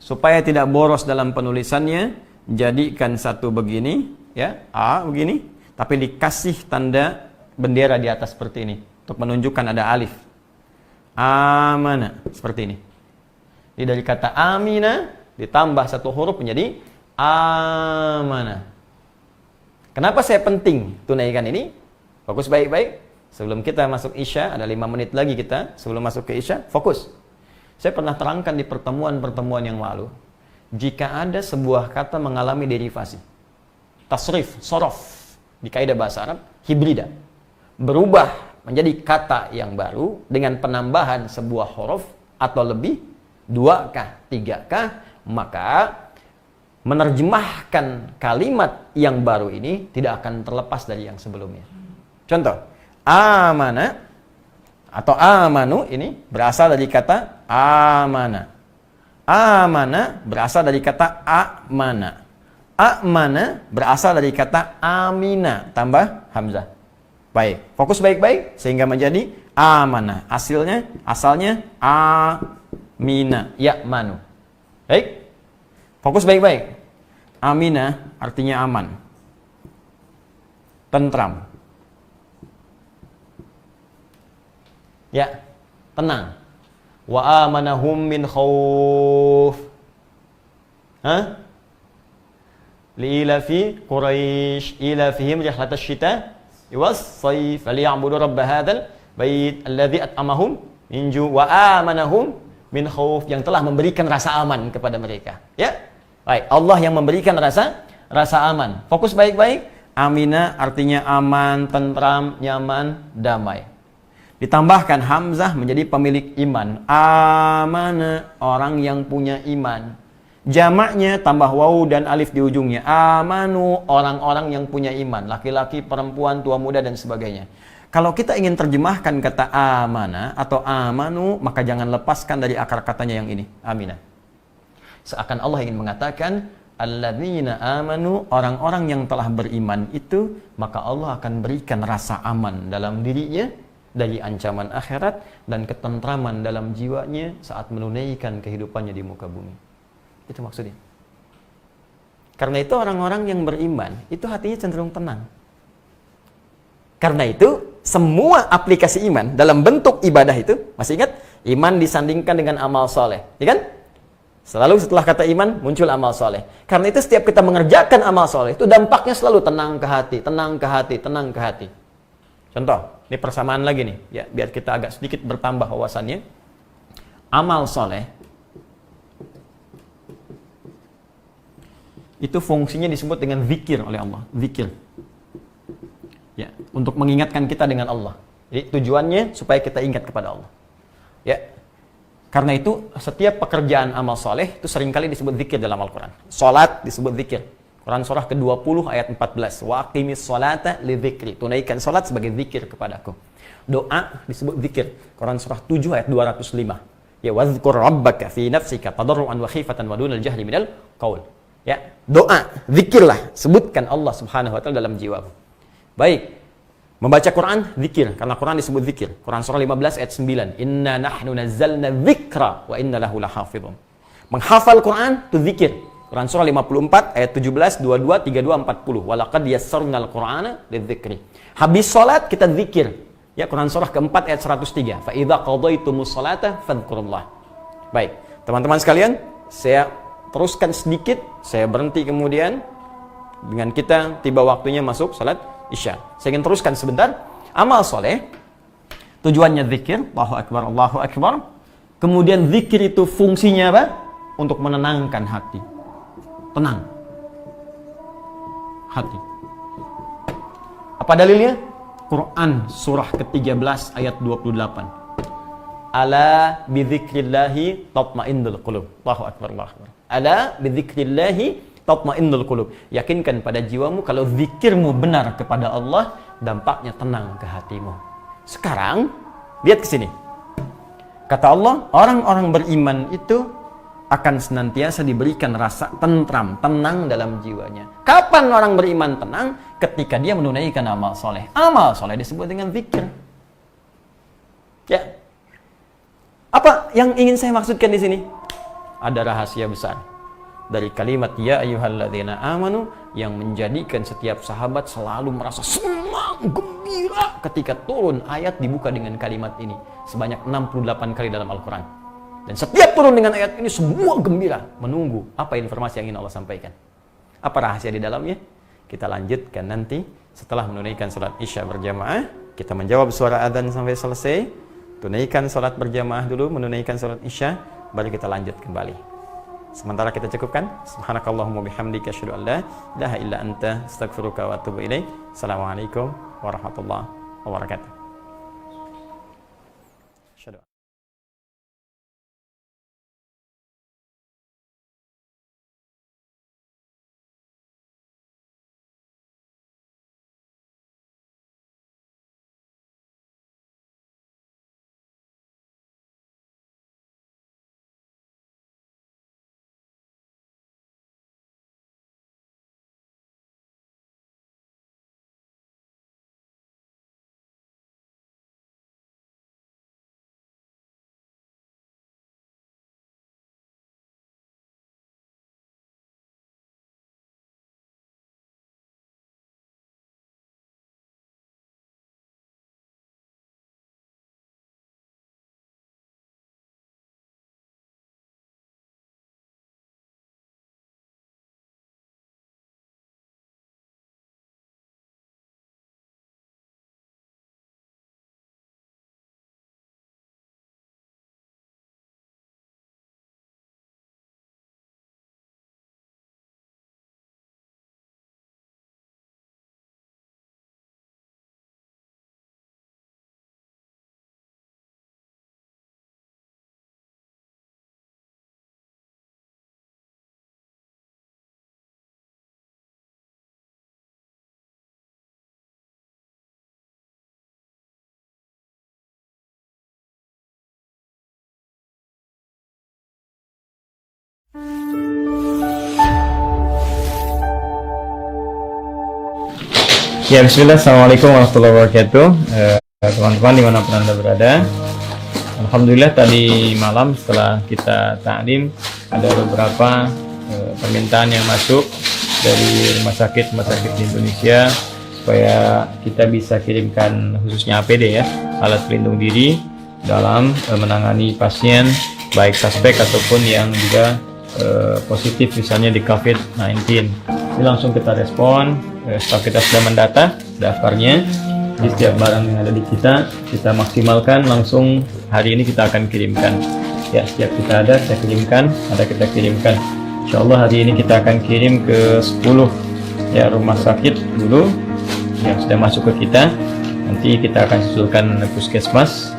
supaya tidak boros dalam penulisannya, jadikan satu begini, ya, begini. Tapi dikasih tanda bendera di atas seperti ini untuk menunjukkan ada alif. Amana seperti ini. Jadi dari kata amina ditambah satu huruf menjadi amana. Kenapa saya penting tunaikan ini? Fokus baik-baik. Sebelum kita masuk Isya, ada 5 menit lagi kita sebelum masuk ke Isya, fokus. Saya pernah terangkan di pertemuan-pertemuan yang lalu, jika ada sebuah kata mengalami derivasi, tasrif, sorof, di kaidah bahasa Arab, hibrida, berubah menjadi kata yang baru dengan penambahan sebuah huruf atau lebih, 2kah, 3kah, maka menerjemahkan kalimat yang baru ini tidak akan terlepas dari yang sebelumnya. Contoh, amana atau amanu ini berasal dari kata amana. Amana berasal dari kata amana. Amana berasal dari kata amina tambah hamzah. Baik, fokus baik-baik sehingga menjadi amana. Asalnya amina, ya manu. Baik, fokus baik-baik. Amina artinya aman, tentram, ya, tenang. Wa amanahum min khauf. Li'ilafi Quraisy ilafihim rihlatasy syita was sayf falyabudu rabb hadzal bait alladzi at'amahum min ju' wa amanahum min khauf, yang telah memberikan rasa aman kepada mereka. Ya. Baik, Allah yang memberikan rasa aman. Fokus baik-baik. Amina artinya aman, tentram, nyaman, damai. Ditambahkan hamzah menjadi pemilik iman. Amana, orang yang punya iman. Jamaknya tambah waw dan alif di ujungnya. Amanu, orang-orang yang punya iman. Laki-laki, perempuan, tua muda, dan sebagainya. Kalau kita ingin terjemahkan kata amana atau amanu, maka jangan lepaskan dari akar katanya yang ini. Amina. Seakan Allah ingin mengatakan, alladzina amanu, orang-orang yang telah beriman itu, maka Allah akan berikan rasa aman dalam dirinya dari ancaman akhirat dan ketentraman dalam jiwanya saat menunaikan kehidupannya di muka bumi. Itu maksudnya. Karena itu orang-orang yang beriman itu hatinya cenderung tenang. Karena itu semua aplikasi iman dalam bentuk ibadah itu, masih ingat? Iman disandingkan dengan amal soleh, ya kan? Selalu setelah kata iman muncul amal soleh. Karena itu setiap kita mengerjakan amal soleh itu dampaknya selalu tenang ke hati, tenang ke hati, tenang ke hati. Contoh, ini persamaan lagi nih, ya, biar kita agak sedikit bertambah wawasannya. Amal soleh itu fungsinya disebut dengan zikir oleh Allah. Zikir. Ya, untuk mengingatkan kita dengan Allah. Jadi tujuannya supaya kita ingat kepada Allah. Ya. Karena itu setiap pekerjaan amal soleh itu seringkali disebut zikir dalam Al-Quran. Salat disebut zikir. Quran surah ke-20 ayat 14. Wa aqimis sholata li dzikri. Tunaikan salat sebagai zikir kepadaku. Doa disebut zikir. Quran surah 7 ayat 205. Ya wadzkur rabbaka fi nafsika tadarruan wa khifatan wa dunal jahri minal qaul. Ya, doa, zikirlah, sebutkan Allah Subhanahu wa taala dalam jiwamu. Baik. Membaca Quran zikir, karena Quran disebut zikir. Quran surah 15 ayat 9. Inna nahnu nazzalna dzikra wa inna lahu lahafizun. Menghafal Quran itu zikir. Quran surah 54 ayat 17, 22, 32, 40. Walaqad yassarnal Qur'ana lidzikri. Habis salat kita zikir. Ya, Quran surah keempat ayat 103. Fa idza qadaitumus salata fadhkurullah. Baik, teman-teman sekalian, saya teruskan sedikit, saya berhenti kemudian dengan kita tiba waktunya masuk salat Isya. Saya ingin teruskan sebentar. Amal soleh tujuannya zikir, Allahu Akbar, Allahu Akbar. Kemudian zikir itu fungsinya apa? Untuk menenangkan hati. Tenang hati. Apa dalilnya? Quran surah ke-13 ayat 28. Ala bidzikrillahi tatmainnul qulub. Allahu Akbar, Allahu Akbar. Ala bidzikrillahi tatmainnul qulub. Yakinkan pada jiwamu kalau zikirmu benar kepada Allah, dampaknya tenang ke hatimu. Sekarang lihat ke sini. Kata Allah, orang-orang beriman itu akan senantiasa diberikan rasa tentram, tenang dalam jiwanya. Kapan orang beriman tenang? Ketika dia menunaikan amal soleh. Amal soleh disebut dengan zikir. Ya. Apa yang ingin saya maksudkan di sini? Ada rahasia besar dari kalimat ya ayyuhalladzina amanu yang menjadikan setiap sahabat selalu merasa senang, gembira ketika turun ayat dibuka dengan kalimat ini sebanyak 68 kali dalam Al-Quran. Dan setiap turun dengan ayat ini semua gembira menunggu apa informasi yang ingin Allah sampaikan. Apa rahasia di dalamnya? Kita lanjutkan nanti setelah menunaikan salat Isya berjamaah. Kita menjawab suara adzan sampai selesai. Tunaikan salat berjamaah dulu, menunaikan salat Isya, baru kita lanjut kembali. Sementara kita cukupkan. Subhanakallahumma bihamdika asyhadu an la ilaha illa anta astaghfiruka wa atubu ilaik. Assalamualaikum warahmatullahi wabarakatuh. Ya, bismillah, assalamualaikum warahmatullahi wabarakatuh. Teman-teman dimanapun Anda berada, alhamdulillah tadi malam setelah kita ta'lim ada beberapa permintaan yang masuk dari rumah sakit di Indonesia supaya kita bisa kirimkan khususnya APD ya, alat pelindung diri dalam menangani pasien baik suspek ataupun yang juga positif misalnya di COVID-19. Ini langsung kita respon. Setelah kita sudah mendata daftarnya di setiap barang yang ada di kita maksimalkan langsung hari ini kita akan kirimkan ya. Setiap kita ada kita kirimkan. Insya Allah hari ini kita akan kirim ke 10 ya rumah sakit dulu yang sudah masuk ke kita. Nanti kita akan susulkan puskesmas.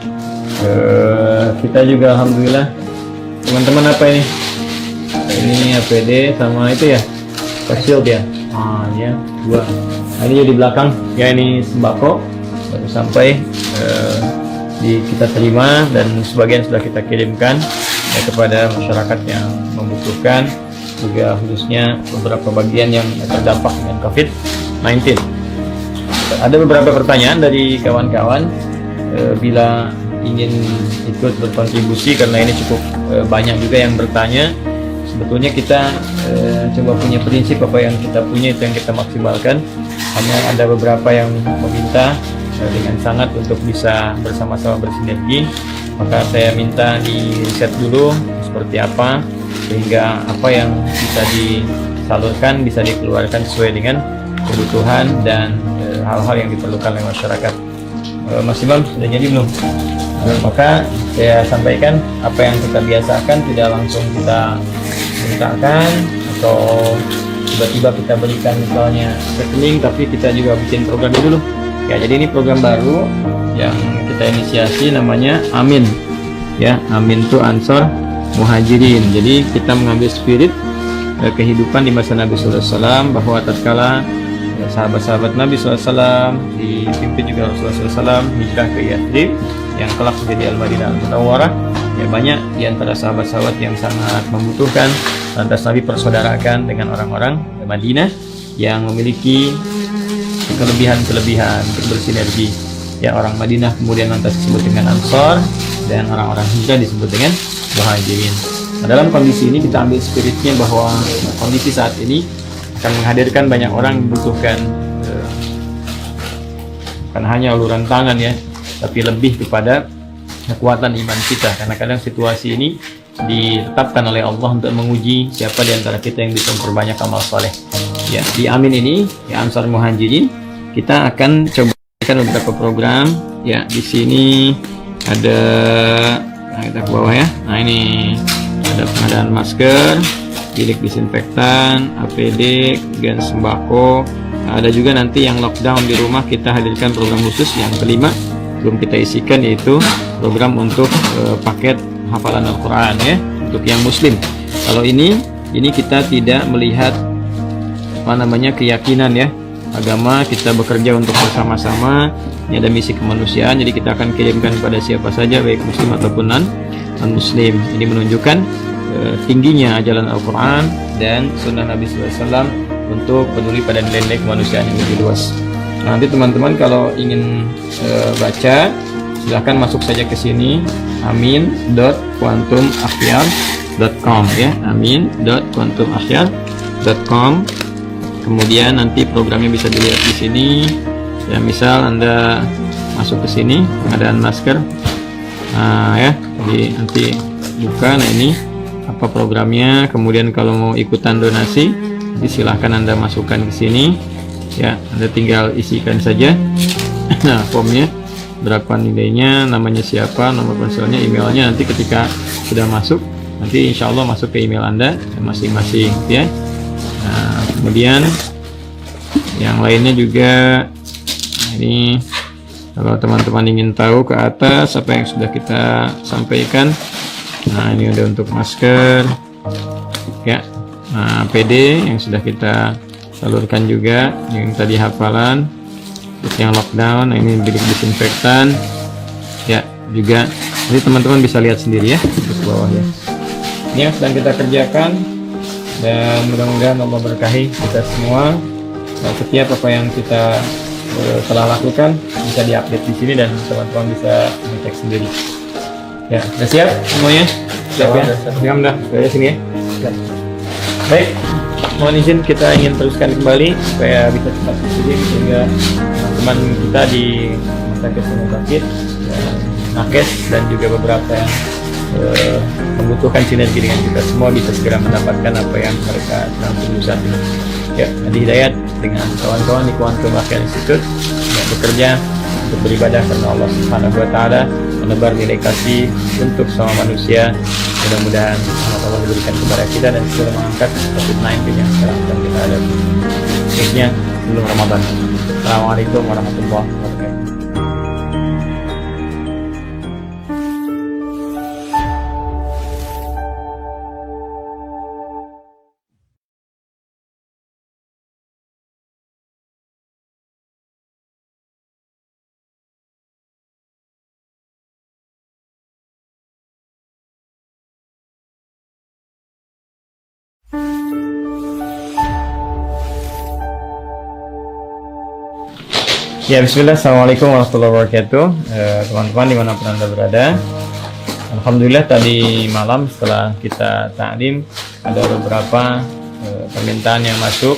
Kita juga alhamdulillah, teman-teman, apa ini? Ini APD sama itu ya, face shield ya. Ya, 2. Nah, ini di belakang ya, ini sembako baru sampai, kita terima dan sebagian sudah kita kirimkan ya, kepada masyarakat yang membutuhkan, juga khususnya beberapa bagian yang terdampak dengan COVID-19. Ada beberapa pertanyaan dari kawan-kawan, bila ingin ikut berkontribusi, karena ini cukup banyak juga yang bertanya. Sebetulnya kita coba punya prinsip, apa yang kita punya itu yang kita maksimalkan. Hanya ada beberapa yang meminta dengan sangat untuk bisa bersama-sama bersinergi, maka saya minta di riset dulu seperti apa, sehingga apa yang bisa disalurkan bisa dikeluarkan sesuai dengan kebutuhan dan hal-hal yang diperlukan oleh masyarakat. Mas Imam, sudah jadi belum? Maka saya sampaikan apa yang kita biasakan, tidak langsung kita mintakan atau tiba-tiba kita berikan misalnya rekening, tapi kita juga bikin program dulu ya. Jadi ini program baru yang kita inisiasi, namanya Amin ya. Amin itu Ansor Muhajirin. Jadi kita mengambil spirit kehidupan di masa Nabi SAW, bahwa tatkala sahabat-sahabat Nabi SAW dipimpin juga Rasulullah SAW hijrah ke Yathrib yang kelak menjadi Al-Madinah Al-Munawwarah ya, banyak di antara sahabat-sahabat yang sangat membutuhkan. Lantas Nabi persaudarakan dengan orang-orang Madinah yang memiliki kelebihan-kelebihan untuk bersinergi ya. Orang Madinah kemudian lantas disebut dengan Ansor, dan orang-orang hijrah disebut dengan Muhajirin. Nah, dalam kondisi ini kita ambil spiritnya, bahwa kondisi saat ini akan menghadirkan banyak orang yang membutuhkan bukan hanya uluran tangan ya, tapi lebih kepada kekuatan iman kita, karena kadang situasi ini ditetapkan oleh Allah untuk menguji siapa di antara kita yang bisa memperbanyak amal soleh ya. Di Amin ini ya, Ansar Muhajirin, kita akan coba beberapa program ya. Di sini ada, nah kita ke bawah ya. Nah ini ada pengadaan masker, bilik disinfektan, APD, gen sembako. Nah, ada juga nanti yang lockdown di rumah, kita hadirkan program khusus yang kelima belum kita isikan, yaitu program untuk paket hafalan Al-Quran ya, untuk yang muslim. Kalau ini kita tidak melihat keyakinan ya, agama. Kita bekerja untuk bersama-sama, ini ada misi kemanusiaan. Jadi kita akan kirimkan kepada siapa saja, baik muslim ataupun non muslim. Ini menunjukkan tingginya ajaran Al-Quran dan sunnah Nabi SAW untuk peduli pada nilai-nilai kemanusiaan yang lebih luas. Nanti teman-teman kalau ingin baca, silahkan masuk saja ke sini, amin.quantumafyar.com ya, amin.quantumafyar.com. Kemudian nanti programnya bisa dilihat di sini ya. Misal Anda masuk ke sini, pengadaan masker, ya, jadi nanti buka. Nah ini apa programnya. Kemudian kalau mau ikutan donasi, jadi silahkan Anda masukkan ke sini ya. Anda tinggal isikan saja nah formnya, berapa nilainya, namanya siapa, nomor ponselnya, emailnya. Nanti ketika sudah masuk, nanti insya Allah masuk ke email Anda masing-masing ya. Nah, kemudian yang lainnya juga, nah ini kalau teman-teman ingin tahu ke atas apa yang sudah kita sampaikan. Nah ini udah untuk masker ya. Nah PD yang sudah kita salurkan juga, yang tadi hafalan, terus yang lockdown. Nah ini bilik disinfektan ya juga. Jadi teman-teman bisa lihat sendiri ya di bawah ya. Ini yang sedang kita kerjakan, dan mudah-mudahan Allah berkahi kita semua. Nah, setiap apa yang kita telah lakukan bisa diupdate di sini, dan teman-teman bisa mengecek sendiri. Ya, sudah siap semuanya? Siap ya? Siap dah. Dari sini ya. Siap. Baik, mohon izin kita ingin teruskan kembali supaya bisa cepat dikirim, sehingga teman-teman kita di Rumah Sakit Rumah Sakit, nakes, dan juga beberapa yang membutuhkan sinergi dengan kita semua bisa segera mendapatkan apa yang mereka sedang tunggu saat ini. Ya, Adi Hidayat dengan kawan-kawan di Quantum Afyar Institute yang bekerja untuk beribadah karena Allah Subhanahu wa Ta'ala, menebar nilai kasih untuk semua manusia. Mudah-mudahan Allah diberikan kepada kita dan segera mengangkat COVID-19 yang sekarang sedang kita hadapi. Akhirnya sebelum Ramadan. Assalamualaikum warahmatullahi wabarakatuh. Ya, bismillah, assalamualaikum warahmatullahi wabarakatuh. Teman-teman dimanapun Anda berada, alhamdulillah tadi malam setelah kita taklim ada beberapa permintaan yang masuk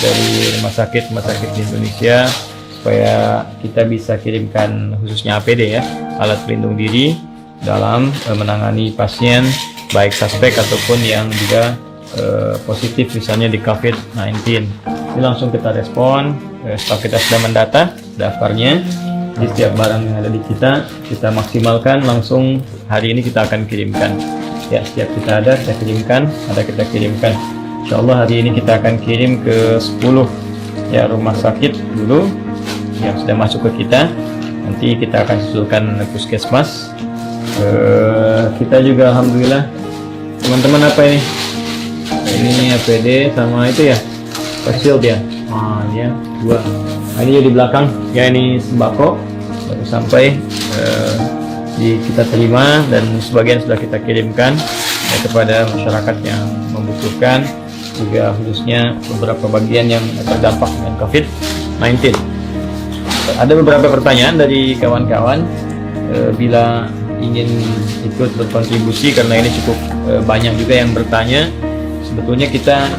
dari rumah sakit di Indonesia supaya kita bisa kirimkan khususnya APD ya, alat pelindung diri dalam menangani pasien baik suspek ataupun yang juga positif misalnya di COVID-19. Ini langsung kita respon setelah kita sudah mendata daftarnya di setiap barang yang ada di kita maksimalkan langsung hari ini kita akan kirimkan ya. Setiap kita kirimkan, kita kirimkan. Insyaallah hari ini kita akan kirim ke 10 ya rumah sakit dulu yang sudah masuk ke kita. Nanti kita akan susulkan puskesmas. Kita juga alhamdulillah teman-teman apa ini APD sama itu ya, face shield ya. Ya, 2. Nah, ini di belakang ya, ini sembako baru sampai kita terima dan sebagian sudah kita kirimkan ya, kepada masyarakat yang membutuhkan, juga khususnya beberapa bagian yang terdampak dengan COVID-19. Ada beberapa pertanyaan dari kawan-kawan bila ingin ikut berkontribusi, karena ini cukup banyak juga yang bertanya. Sebetulnya kita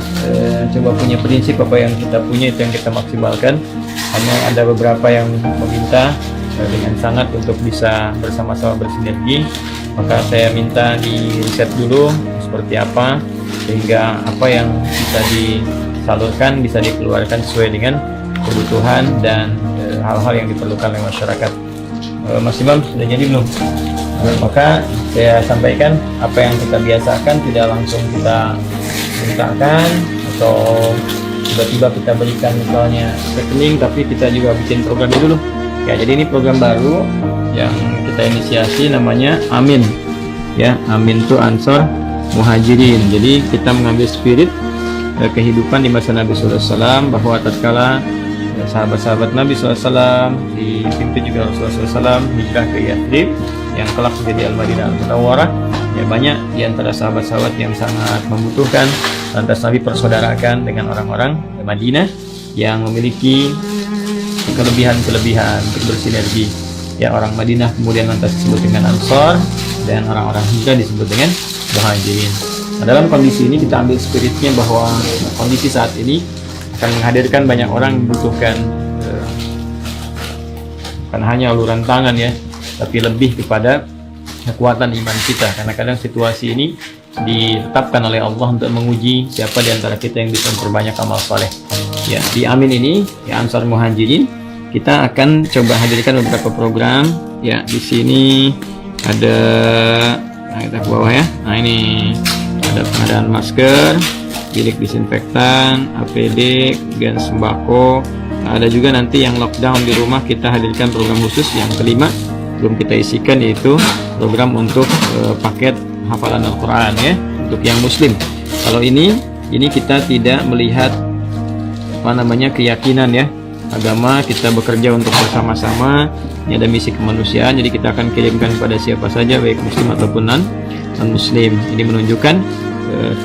coba punya prinsip apa yang kita punya itu yang kita maksimalkan. Hanya ada beberapa yang meminta dengan sangat untuk bisa bersama-sama bersinergi, maka saya minta di riset dulu seperti apa sehingga apa yang bisa disalurkan bisa dikeluarkan sesuai dengan kebutuhan dan hal-hal yang diperlukan oleh masyarakat. Mas Imam sudah jadi belum? Maka saya sampaikan apa yang kita biasakan, tidak langsung kita mintakan atau tiba-tiba kita berikan misalnya rekening, tapi kita juga bikin programnya dulu ya. Jadi ini program baru yang kita inisiasi, namanya Amin ya. Amin itu Ansor Muhajirin. Jadi kita mengambil spirit kehidupan di masa Nabi SAW, bahwa tatkala sahabat-sahabat Nabi SAW dipimpin juga Rasulullah SAW hijrah ke Yathrib yang kelak menjadi Al-Madinah Al-Munawwarah ya, banyak di antara sahabat-sahabat yang sangat membutuhkan. Lantas Nabi persaudarakan dengan orang-orang Madinah yang memiliki kelebihan-kelebihan untuk bersinergi ya. Orang Madinah kemudian lantas disebut dengan Ansor, dan orang-orang hijrah disebut dengan Muhajirin. Nah, dalam kondisi ini kita ambil spiritnya bahwa kondisi saat ini akan menghadirkan banyak orang membutuhkan bukan hanya uluran tangan ya, tapi lebih kepada kekuatan iman kita, karena kadang situasi ini ditetapkan oleh Allah untuk menguji siapa di antara kita yang bisa memperbanyak amal soleh ya. Di Amin ini ya, Ansar Muhajirin, kita akan coba hadirkan beberapa program ya. Di sini ada, nah kita ke bawah ya. Nah ini ada pengadaan masker, bilik disinfektan, APD, kemudian sembako. Nah, ada juga nanti yang lockdown di rumah, kita hadirkan program khusus yang kelima belum kita isikan, yaitu program untuk paket hafalan Al-Quran ya, untuk yang muslim. Kalau ini kita tidak melihat keyakinan ya, agama. Kita bekerja untuk bersama-sama, ini ada misi kemanusiaan, jadi kita akan kirimkan kepada siapa saja, baik muslim ataupun non muslim. Ini menunjukkan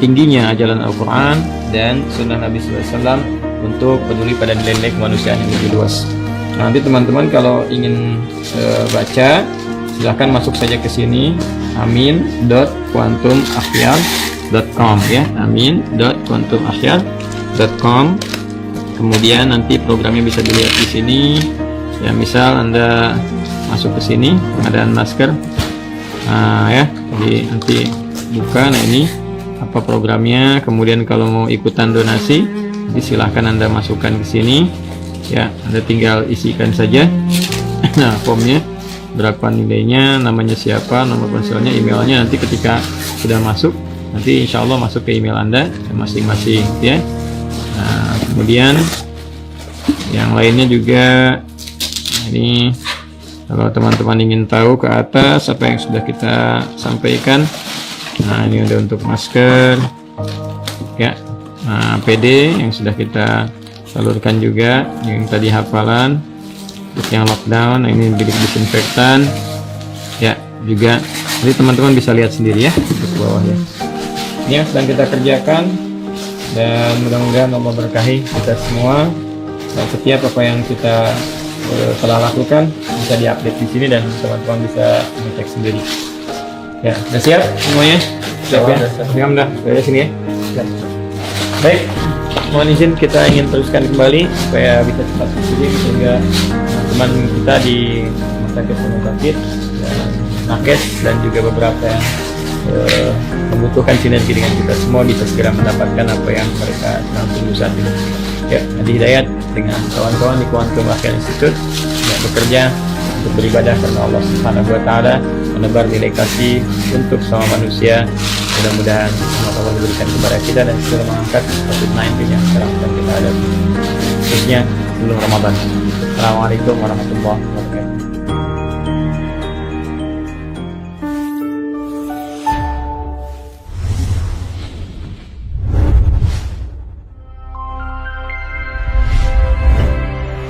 tingginya ajaran Al-Quran dan sunnah Nabi SAW untuk peduli pada nilai-nilai kemanusiaan yang lebih luas. Nanti teman-teman kalau ingin baca, silahkan masuk saja ke sini, amin.quantumafyal.com ya, amin.quantumafyal.com. Kemudian nanti programnya bisa dilihat di sini ya. Misal Anda masuk ke sini, pengadaan masker, ya, jadi nanti buka. Nah ini apa programnya. Kemudian kalau mau ikutan donasi, jadi silahkan Anda masukkan ke sini ya. Anda tinggal isikan saja nah formnya, berapa nilainya, namanya siapa, nomor ponselnya, emailnya. Nanti ketika sudah masuk, nanti insya Allah masuk ke email Anda masing-masing ya. Nah, kemudian Yang lainnya juga ini, kalau teman-teman ingin tahu ke atas apa yang sudah kita sampaikan. Nah, ini udah untuk masker ya. Nah, PD yang sudah kita salurkan juga, yang tadi hafalan. Terus yang lockdown, nah ini bilik disinfektan ya juga. Jadi teman-teman bisa lihat sendiri ya di bawah ya. Ini yang sedang kita kerjakan, dan mudah-mudahan Allah berkahi kita semua. Dan setiap apa yang kita telah lakukan bisa diupdate di sini dan teman-teman bisa ngecek sendiri. Ya, udah siap semuanya? Siap ya? Alhamdulillah, dari sini ya. Ya. Baik, mohon izin kita ingin teruskan kembali supaya bisa cepat selesai, sehingga teman-teman kita di Rumah Sakit Rumah Sakit dan nakes dan juga beberapa yang membutuhkan sinergi dengan kita semua bisa segera mendapatkan apa yang mereka sedang tunggu saat ini. Ya, Adi Hidayat dengan kawan-kawan di Quantum Akhir Institute yang bekerja untuk beribadah karena Allah Subhanahu wa taala, menebar nilai kasih untuk sama manusia. Mudah-mudahan Allah memberikan kepada kita dan segera mengangkat COVID-19 yang sekarang sedang kita hadapi, khususnya sebelum Ramadan. Assalamualaikum warahmatullahi wabarakatuh.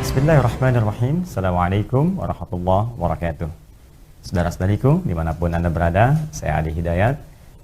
Bismillahirrahmanirrahim. Assalamualaikum warahmatullahi wabarakatuh. Saudara-saudariku dimanapun Anda berada, saya Adi Hidayat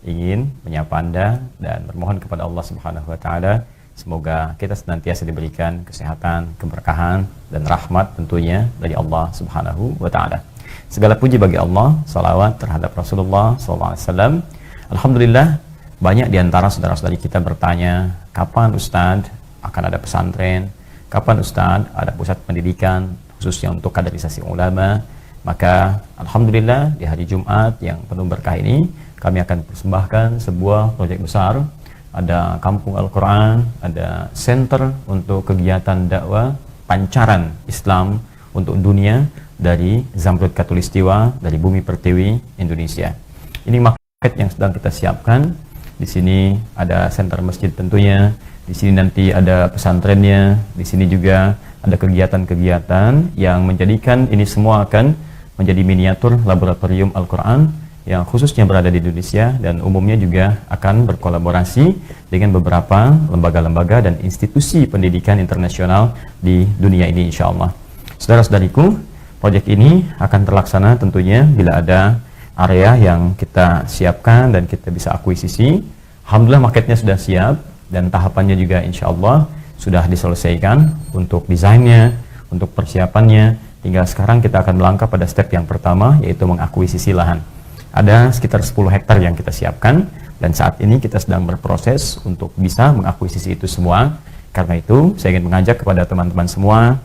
ingin menyapa Anda dan bermohon kepada Allah Subhanahu wa taala semoga kita senantiasa diberikan kesehatan, keberkahan dan rahmat tentunya dari Allah Subhanahu wa taala. Segala puji bagi Allah, salawat terhadap Rasulullah SAW. Alhamdulillah, banyak di antara saudara-saudari kita bertanya, kapan Ustadz akan ada pesantren? Kapan Ustadz ada pusat pendidikan khususnya untuk kaderisasi ulama? Maka Alhamdulillah di hari Jumat yang penuh berkah ini kami akan persembahkan sebuah proyek besar. Ada kampung Al-Quran, ada center untuk kegiatan dakwah pancaran Islam untuk dunia dari Zamrud Katulistiwa, dari Bumi Pertiwi Indonesia. Ini market yang sedang kita siapkan. Di sini ada center masjid tentunya. Di sini nanti ada pesantrennya, di sini juga ada kegiatan-kegiatan yang menjadikan ini semua akan menjadi miniatur laboratorium Al-Quran yang khususnya berada di Indonesia dan umumnya juga akan berkolaborasi dengan beberapa lembaga-lembaga dan institusi pendidikan internasional di dunia ini insya Allah. Saudara-saudariku, proyek ini akan terlaksana tentunya bila ada area yang kita siapkan dan kita bisa akuisisi. Alhamdulillah marketnya sudah siap dan tahapannya juga insya Allah sudah diselesaikan untuk desainnya, untuk persiapannya. Tinggal sekarang kita akan melangkah pada step yang pertama, yaitu mengakuisisi lahan. Ada sekitar 10 hektar yang kita siapkan dan saat ini kita sedang berproses untuk bisa mengakuisisi itu semua. Karena itu saya ingin mengajak kepada teman-teman semua,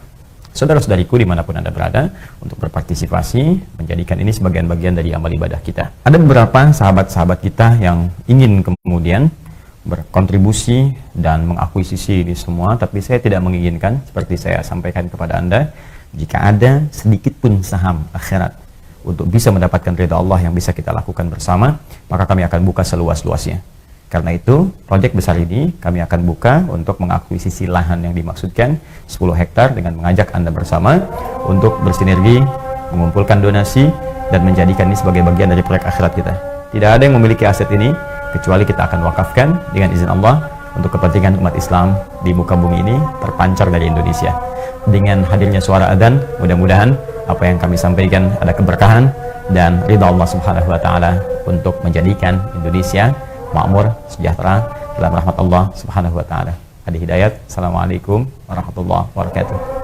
saudara-saudariku dimanapun Anda berada, untuk berpartisipasi menjadikan ini sebagian bagian dari amal ibadah kita. Ada beberapa sahabat-sahabat kita yang ingin kemudian berkontribusi dan mengakuisisi ini semua, tapi saya tidak menginginkan, seperti saya sampaikan kepada Anda, jika ada sedikit pun saham akhirat untuk bisa mendapatkan ridha Allah yang bisa kita lakukan bersama, maka kami akan buka seluas-luasnya. Karena itu, proyek besar ini kami akan buka untuk mengakuisisi lahan yang dimaksudkan 10 hektar dengan mengajak Anda bersama untuk bersinergi, mengumpulkan donasi, dan menjadikan ini sebagai bagian dari proyek akhirat kita. Tidak ada yang memiliki aset ini kecuali kita akan wakafkan dengan izin Allah untuk kepentingan umat Islam di muka bumi ini terpancar dari Indonesia. Dengan hadirnya suara adzan, mudah-mudahan apa yang kami sampaikan ada keberkahan dan ridha Allah Subhanahu wa taala untuk menjadikan Indonesia makmur, sejahtera dalam rahmat Allah Subhanahu wa taala. Adi Hidayat. Assalamualaikum warahmatullahi wabarakatuh.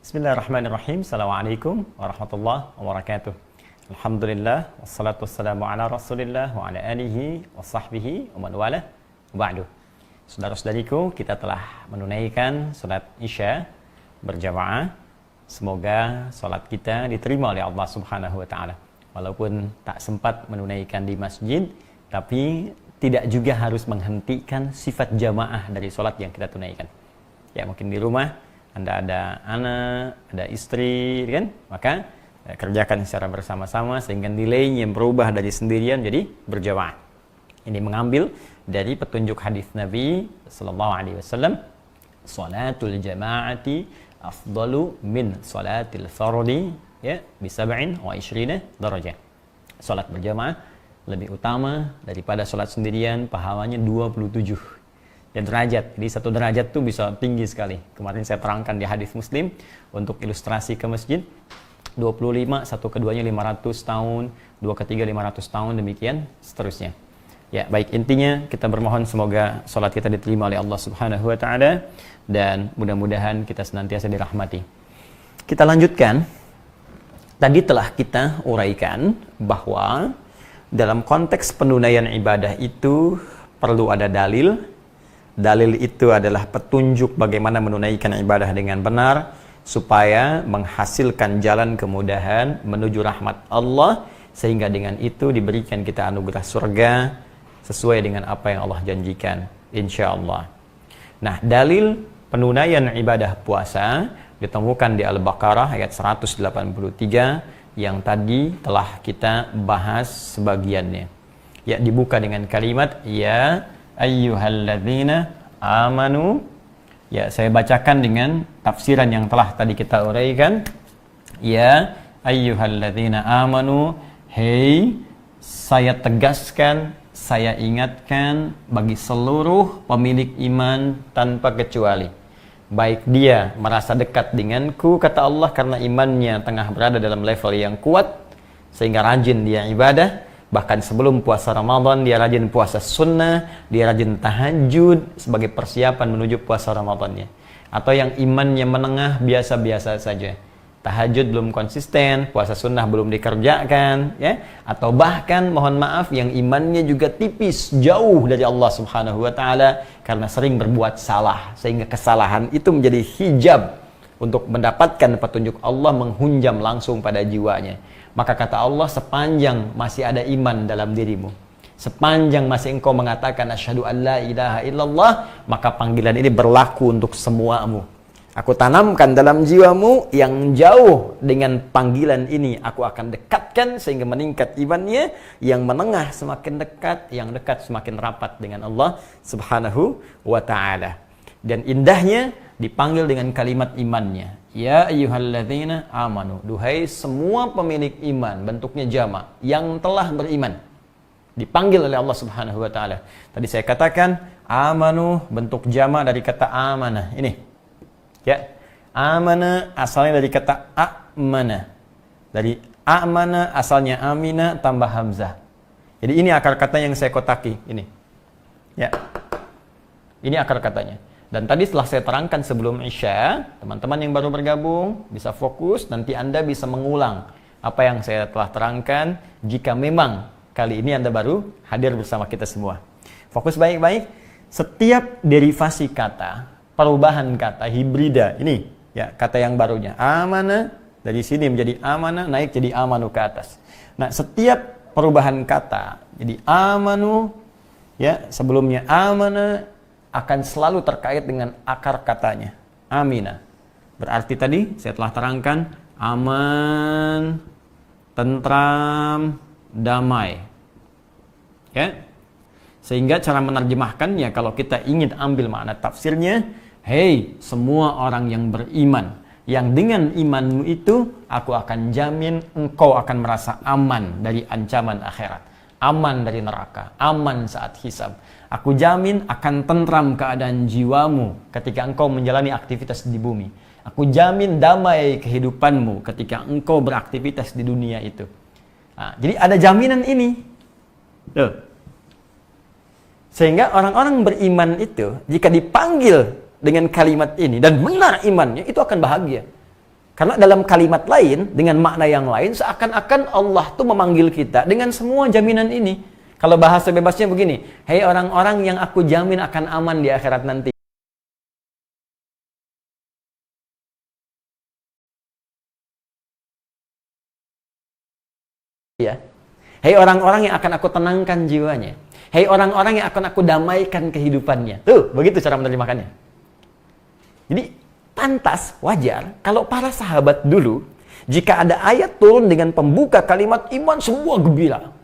Bismillahirrahmanirrahim. Assalamualaikum warahmatullahi wabarakatuh. Alhamdulillah, wassalatu wassalamu ala rasulillah wa ala alihi wa sahbihi wa man wala ba'du. Saudara-saudariku, kita telah menunaikan salat Isya berjamaah. Semoga salat kita diterima oleh Allah Subhanahu wa taala. Walaupun tak sempat menunaikan di masjid, tapi tidak juga harus menghentikan sifat jamaah dari salat yang kita tunaikan. Ya, mungkin di rumah Anda ada anak, ada istri, kan? Maka kerjakan secara bersama-sama sehingga nilainya berubah dari sendirian jadi berjamaah. Ini mengambil dari petunjuk hadis Nabi sallallahu alaihi wasallam, salatul jama'ati afdalu min salatil fardhi, ya, bi 27 darajah. Salat berjamaah lebih utama daripada salat sendirian, pahalanya 27 dan derajat. Jadi satu derajat tuh bisa tinggi sekali. Kemarin saya terangkan di hadis Muslim untuk ilustrasi ke masjid. 25, satu keduanya 500 tahun, dua ketiga 500 tahun, demikian seterusnya. Ya, baik, intinya kita bermohon semoga salat kita diterima oleh Allah Subhanahu wa taala dan mudah-mudahan kita senantiasa dirahmati. Kita lanjutkan. Tadi telah kita uraikan bahwa dalam konteks penunaian ibadah itu perlu ada dalil. Dalil itu adalah petunjuk bagaimana menunaikan ibadah dengan benar supaya menghasilkan jalan kemudahan menuju rahmat Allah, sehingga dengan itu diberikan kita anugerah surga sesuai dengan apa yang Allah janjikan, insyaallah. Nah, dalil penunaian ibadah puasa ditemukan di Al-Baqarah ayat 183 yang tadi telah kita bahas sebagiannya. Ya, dibuka dengan kalimat ya ayyuhalladzina amanu. Ya, saya bacakan dengan tafsiran yang telah tadi kita uraikan. Ya ayyuhalladzina amanu, hei, saya tegaskan, saya ingatkan bagi seluruh pemilik iman tanpa kecuali, baik dia merasa dekat denganku, kata Allah, karena imannya tengah berada dalam level yang kuat sehingga rajin dia ibadah. Bahkan sebelum puasa Ramadan dia rajin puasa sunnah, dia rajin tahajud sebagai persiapan menuju puasa Ramadannya. Atau yang imannya menengah, biasa-biasa saja, tahajud belum konsisten, puasa sunnah belum dikerjakan, ya. Atau bahkan mohon maaf yang imannya juga tipis, jauh dari Allah Subhanahu wa taala karena sering berbuat salah, sehingga kesalahan itu menjadi hijab untuk mendapatkan petunjuk Allah menghunjam langsung pada jiwanya. Maka kata Allah, sepanjang masih ada iman dalam dirimu, sepanjang masih engkau mengatakan asyhadu an la ilaha illallah, maka panggilan ini berlaku untuk semuamu. Aku tanamkan dalam jiwamu yang jauh dengan panggilan ini, aku akan dekatkan sehingga meningkat imannya, yang menengah semakin dekat, yang dekat semakin rapat dengan Allah Subhanahu wa ta'ala. Dan indahnya dipanggil dengan kalimat imannya, ya ayyuhalladzina amanu, duhai semua pemilik iman, bentuknya jama, yang telah beriman. Dipanggil oleh Allah Subhanahu wa ta'ala. Tadi saya katakan amanu bentuk jama dari kata amanah ini. Ya, amana asalnya dari kata amana. Dari amana asalnya amina tambah hamzah. Jadi ini akar kata yang saya kotaki ini. Ya. Ini akar katanya. Dan tadi setelah saya terangkan sebelum Isya, teman-teman yang baru bergabung bisa fokus, nanti Anda bisa mengulang apa yang saya telah terangkan jika memang kali ini Anda baru hadir bersama kita semua. Fokus baik-baik. Setiap derivasi kata, perubahan kata hibrida ini, ya, kata yang barunya amana dari sini menjadi amana, naik jadi amanu ke atas. Nah, setiap perubahan kata jadi amanu, ya, sebelumnya amana akan selalu terkait dengan akar katanya amina. Berarti tadi saya telah terangkan aman, tentram, damai, ya. Sehingga cara menerjemahkannya kalau kita ingin ambil makna tafsirnya, hei semua orang yang beriman, yang dengan imanmu itu aku akan jamin engkau akan merasa aman dari ancaman akhirat, aman dari neraka, aman saat hisab. Aku jamin akan tentram keadaan jiwamu ketika engkau menjalani aktivitas di bumi. Aku jamin damai kehidupanmu ketika engkau beraktivitas di dunia itu. Nah, jadi ada jaminan ini. Tuh. Sehingga orang-orang beriman itu jika dipanggil dengan kalimat ini dan benar imannya, itu akan bahagia. Karena dalam kalimat lain, dengan makna yang lain, seakan-akan Allah tuh memanggil kita dengan semua jaminan ini. Kalau bahasa bebasnya begini, hei orang-orang yang aku jamin akan aman di akhirat nanti. Ya. Hei orang-orang yang akan aku tenangkan jiwanya. Hei orang-orang yang akan aku damaikan kehidupannya. Tuh, begitu cara menerjemahkannya. Jadi, pantas, wajar, kalau para sahabat dulu, jika ada ayat turun dengan pembuka kalimat iman, semua gembira.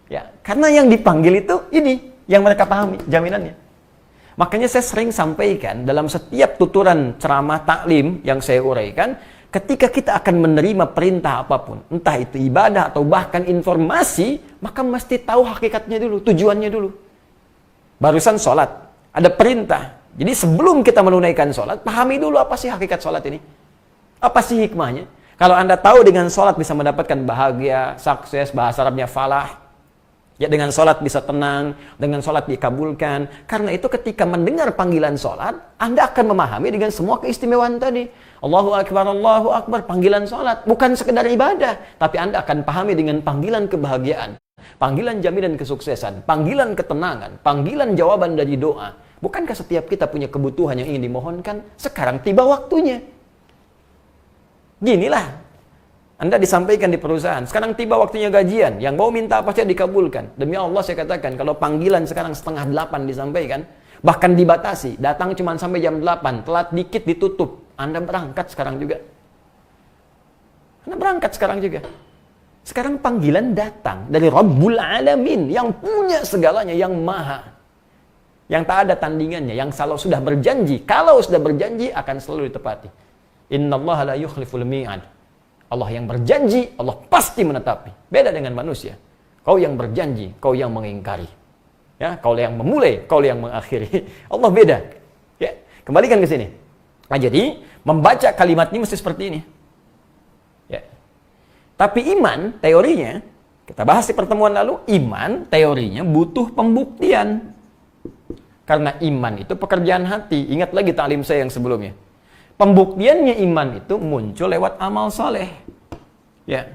Ya, karena yang dipanggil itu ini, yang mereka pahami, jaminannya. Makanya saya sering sampaikan dalam setiap tuturan ceramah taklim yang saya uraikan, ketika kita akan menerima perintah apapun, entah itu ibadah atau bahkan informasi, maka mesti tahu hakikatnya dulu, tujuannya dulu. Barusan sholat, ada perintah. Jadi sebelum kita menunaikan sholat, pahami dulu apa sih hakikat sholat ini. Apa sih hikmahnya? Kalau Anda tahu dengan sholat bisa mendapatkan bahagia, sukses, bahasa Arabnya falah. Ya, dengan sholat bisa tenang, dengan sholat dikabulkan. Karena itu ketika mendengar panggilan sholat, Anda akan memahami dengan semua keistimewaan tadi. Allahu Akbar, panggilan sholat. Bukan sekedar ibadah, tapi Anda akan pahami dengan panggilan kebahagiaan, panggilan jaminan kesuksesan, panggilan ketenangan, panggilan jawaban dari doa. Bukankah setiap kita punya kebutuhan yang ingin dimohonkan? Sekarang tiba waktunya. Ginilah. Anda disampaikan di perusahaan, sekarang tiba waktunya gajian, yang mau minta apa saja dikabulkan. Demi Allah saya katakan, kalau panggilan sekarang 7:30 disampaikan, bahkan dibatasi, datang cuma sampai jam 8, telat dikit ditutup. Anda berangkat sekarang juga. Anda berangkat sekarang juga. Sekarang panggilan datang dari Rabbul Alamin, yang punya segalanya, yang maha. Yang tak ada tandingannya, yang selalu sudah berjanji, kalau sudah berjanji akan selalu ditepati. Innallaha la yukhliful mi'ad. Allah yang berjanji, Allah pasti menetapi. Beda dengan manusia. Kau yang berjanji, kau yang mengingkari. Ya, kau yang memulai, kau yang mengakhiri. Allah beda. Ya, kembalikan ke sini. Nah, jadi membaca kalimat ini mesti seperti ini. Ya. Tapi iman, teorinya, kita bahas di pertemuan lalu, iman, teorinya butuh pembuktian. Karena iman itu pekerjaan hati. Ingat lagi taklim saya yang sebelumnya. Pembuktiannya iman itu muncul lewat amal soleh. Ya.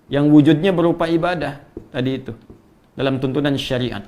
Yang wujudnya berupa ibadah. Tadi itu. Dalam tuntunan syariat.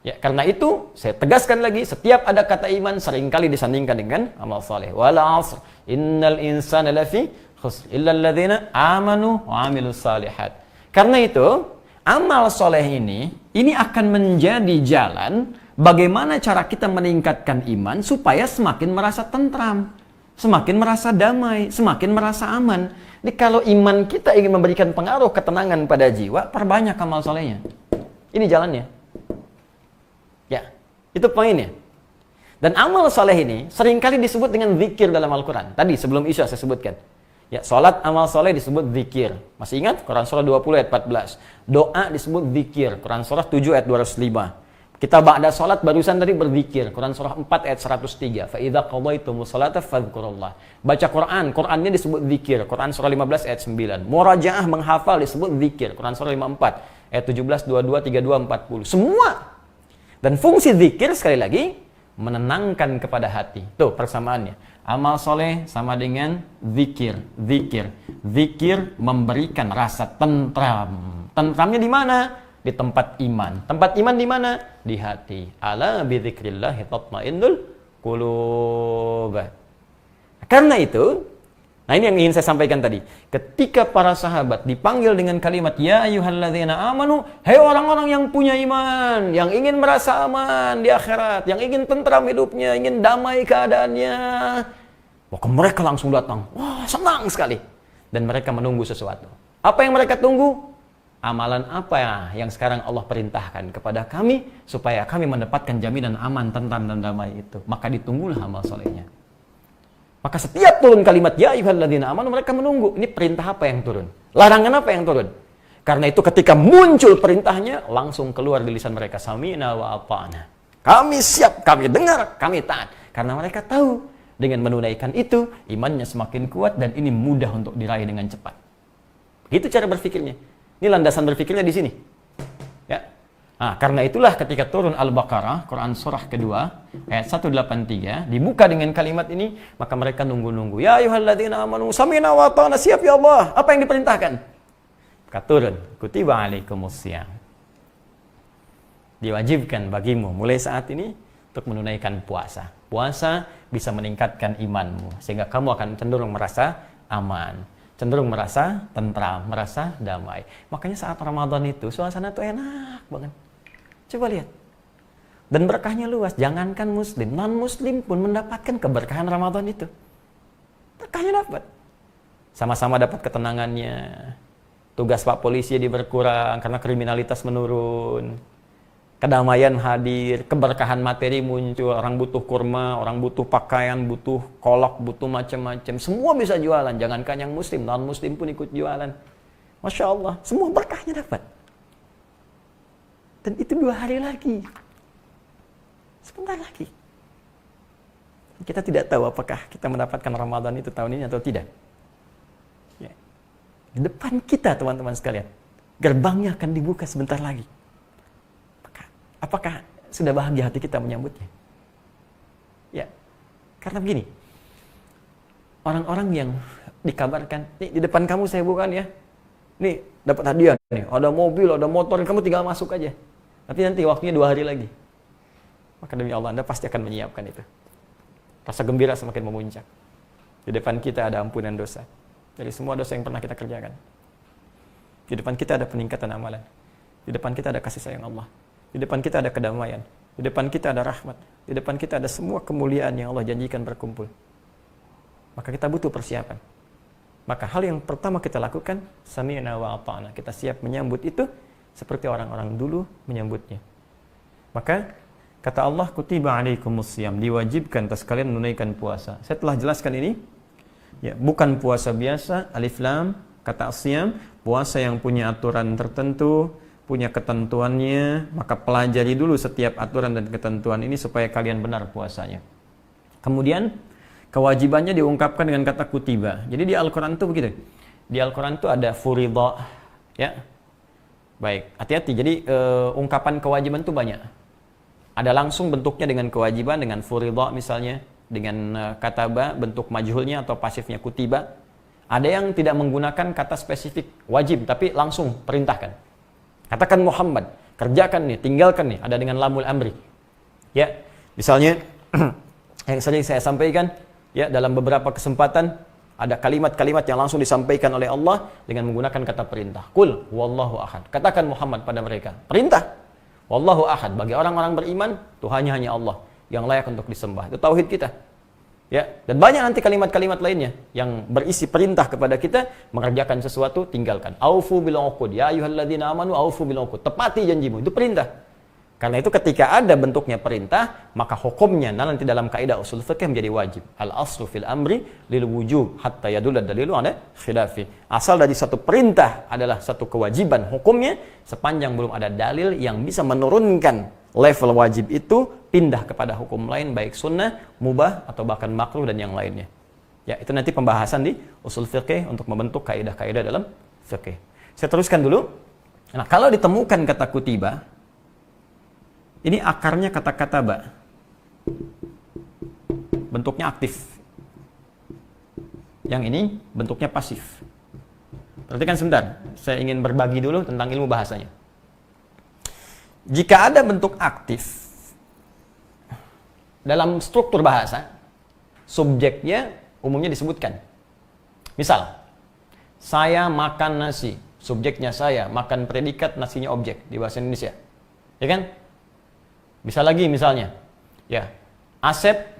Ya, karena itu, saya tegaskan lagi, setiap ada kata iman seringkali disandingkan dengan amal soleh. Wal 'asr, innal insana lafi khusr, illa alladhina amanu wa 'amilus salihat. Karena itu, amal soleh ini akan menjadi jalan bagaimana cara kita meningkatkan iman supaya semakin merasa tentram, semakin merasa damai, semakin merasa aman. Jadi kalau iman kita ingin memberikan pengaruh ketenangan pada jiwa, perbanyak amal solehnya. Ini jalannya. Ya, itu poinnya. Dan amal soleh ini seringkali disebut dengan zikir dalam Al-Quran. Tadi sebelum Isya saya sebutkan. Ya, sholat amal soleh disebut zikir. Masih ingat? Quran surah 20 ayat 14. Doa disebut zikir. Quran surah 7 ayat 205. Kita ba'da sholat barusan tadi berzikir. Quran surah 4 ayat 103. Fa idza qadaytumus sholata fadhkurullah. Baca Quran, Qurannya disebut zikir. Quran surah 15 ayat 9. Murajaah menghafal disebut zikir. Quran surah 54 ayat 17, 22, 32, 40. Semua. Dan fungsi zikir sekali lagi menenangkan kepada hati. Tuh persamaannya. Amal soleh sama dengan zikir. Zikir memberikan rasa tentram. Tentramnya di mana? Di tempat iman. Tempat iman di mana? Di hati. Ala bidzikrillah tatmainnul qulub. Karena itu, nah ini yang ingin saya sampaikan tadi. Ketika para sahabat dipanggil dengan kalimat ya ayyuhalladzina amanu, hei orang-orang yang punya iman, yang ingin merasa aman di akhirat, yang ingin tentram hidupnya, ingin damai keadaannya, maka mereka langsung datang. Wah, senang sekali. Dan mereka menunggu sesuatu. Apa yang mereka tunggu? Amalan apa yang sekarang Allah perintahkan kepada kami supaya kami mendapatkan jaminan aman, tentram dan damai itu. Maka ditunggulah amal solehnya. Maka setiap turun kalimat ya ayyuhalladzina amanu, mereka menunggu. Ini perintah apa yang turun? Larangan apa yang turun? Karena itu ketika muncul perintahnya, langsung keluar di lisan mereka, sami'na wa ata'na. Kami siap, kami dengar, kami taat. Karena mereka tahu dengan menunaikan itu, imannya semakin kuat dan ini mudah untuk diraih dengan cepat. Itu cara berpikirnya. Ini landasan berpikirnya di sini. Ya. Nah, karena itulah ketika turun Al-Baqarah, Quran surah kedua, ayat 183, dibuka dengan kalimat ini, maka mereka nunggu-nunggu. Ya ayyuhalladzina amanu sami'na wa ata'na, siap ya Allah. Apa yang diperintahkan? Maka turun, kutiba alaikumusiyam. Diwajibkan bagimu mulai saat ini untuk menunaikan puasa. Puasa bisa meningkatkan imanmu, sehingga kamu akan cenderung merasa aman, cenderung merasa tentram, merasa damai. Makanya saat Ramadan itu, suasana tuh enak banget. Coba lihat. Dan berkahnya luas. Jangankan muslim, non-muslim pun mendapatkan keberkahan Ramadan itu. Berkahnya dapat. Sama-sama dapat ketenangannya. Tugas Pak Polisi jadi berkurang karena kriminalitas menurun. Kedamaian hadir, keberkahan materi muncul. Orang butuh kurma, orang butuh pakaian, butuh kolak, butuh macam-macam. Semua bisa jualan. Jangankan yang muslim, non-muslim pun ikut jualan. Masya Allah, semua berkahnya dapat. Dan itu 2 hari lagi. Sebentar lagi. Kita tidak tahu apakah kita mendapatkan Ramadan itu tahun ini atau tidak. Ya. Di depan kita, teman-teman sekalian, gerbangnya akan dibuka sebentar lagi. Apakah sudah bahagia hati kita menyambutnya? Ya. Karena begini. Orang-orang yang dikabarkan, nih di depan kamu saya bukan ya. Nih dapat hadiah nih, ada mobil, ada motor, kamu tinggal masuk aja. Tapi nanti waktunya 2 hari lagi. Maka demi Allah, Anda pasti akan menyiapkan itu. Rasa gembira semakin memuncak. Di depan kita ada ampunan dosa dari semua dosa yang pernah kita kerjakan. Di depan kita ada peningkatan amalan. Di depan kita ada kasih sayang Allah. Di depan kita ada kedamaian. Di depan kita ada rahmat. Di depan kita ada semua kemuliaan yang Allah janjikan berkumpul. Maka kita butuh persiapan. Maka hal yang pertama kita lakukan, sami'na wa ata'na. Kita siap menyambut itu seperti orang-orang dulu menyambutnya. Maka kata Allah, kutiba alaikumusiyam, diwajibkan atas kalian menunaikan puasa. Saya telah jelaskan ini. Ya, bukan puasa biasa, alif lam, kata asyam, puasa yang punya aturan tertentu, punya ketentuannya, maka pelajari dulu setiap aturan dan ketentuan ini supaya kalian benar puasanya. Kemudian kewajibannya diungkapkan dengan kata kutiba. Jadi di Al-Quran itu begitu. Di Al-Quran itu ada furidha, ya. Baik, hati-hati. Jadi ungkapan kewajiban itu banyak. Ada langsung bentuknya dengan kewajiban, dengan furidha misalnya, dengan kataba, bentuk majhulnya atau pasifnya kutiba. Ada yang tidak menggunakan kata spesifik wajib, tapi langsung perintahkan. Katakan Muhammad, kerjakan nih, tinggalkan nih, ada dengan lamul amri. Ya, misalnya yang sering saya sampaikan, ya, dalam beberapa kesempatan ada kalimat-kalimat yang langsung disampaikan oleh Allah dengan menggunakan kata perintah. Qul wallahu ahad. Katakan Muhammad pada mereka, perintah. Wallahu ahad, bagi orang-orang beriman, Tuhannya hanya Allah yang layak untuk disembah. Itu tauhid kita. Ya, dan banyak nanti kalimat-kalimat lainnya yang berisi perintah kepada kita mengerjakan sesuatu, tinggalkan. Aufu bil uqud, ya ayyuhalladzina amanu aufu bil uqud. Tepati janjimu, itu perintah. Karena itu ketika ada bentuknya perintah, maka hukumnya nanti dalam kaidah usul fikih menjadi wajib. Al-aslu fil amri lil wujub hatta yadulla dalilu ala khilafi. Asal dari satu perintah adalah satu kewajiban hukumnya sepanjang belum ada dalil yang bisa menurunkan level wajib itu pindah kepada hukum lain baik sunnah, mubah atau bahkan makruh dan yang lainnya. Ya, itu nanti pembahasan di usul fikih untuk membentuk kaidah-kaidah dalam fikih. Saya teruskan dulu. Nah, kalau ditemukan kata kutiba, ini akarnya kata kataba. Bentuknya aktif. Yang ini bentuknya pasif. Perhatikan sebentar, saya ingin berbagi dulu tentang ilmu bahasanya. Jika ada bentuk aktif dalam struktur bahasa, subjeknya umumnya disebutkan. Misal, saya makan nasi, subjeknya saya, makan predikat, nasinya objek di bahasa Indonesia. Ya kan? Bisa lagi misalnya, ya, Asep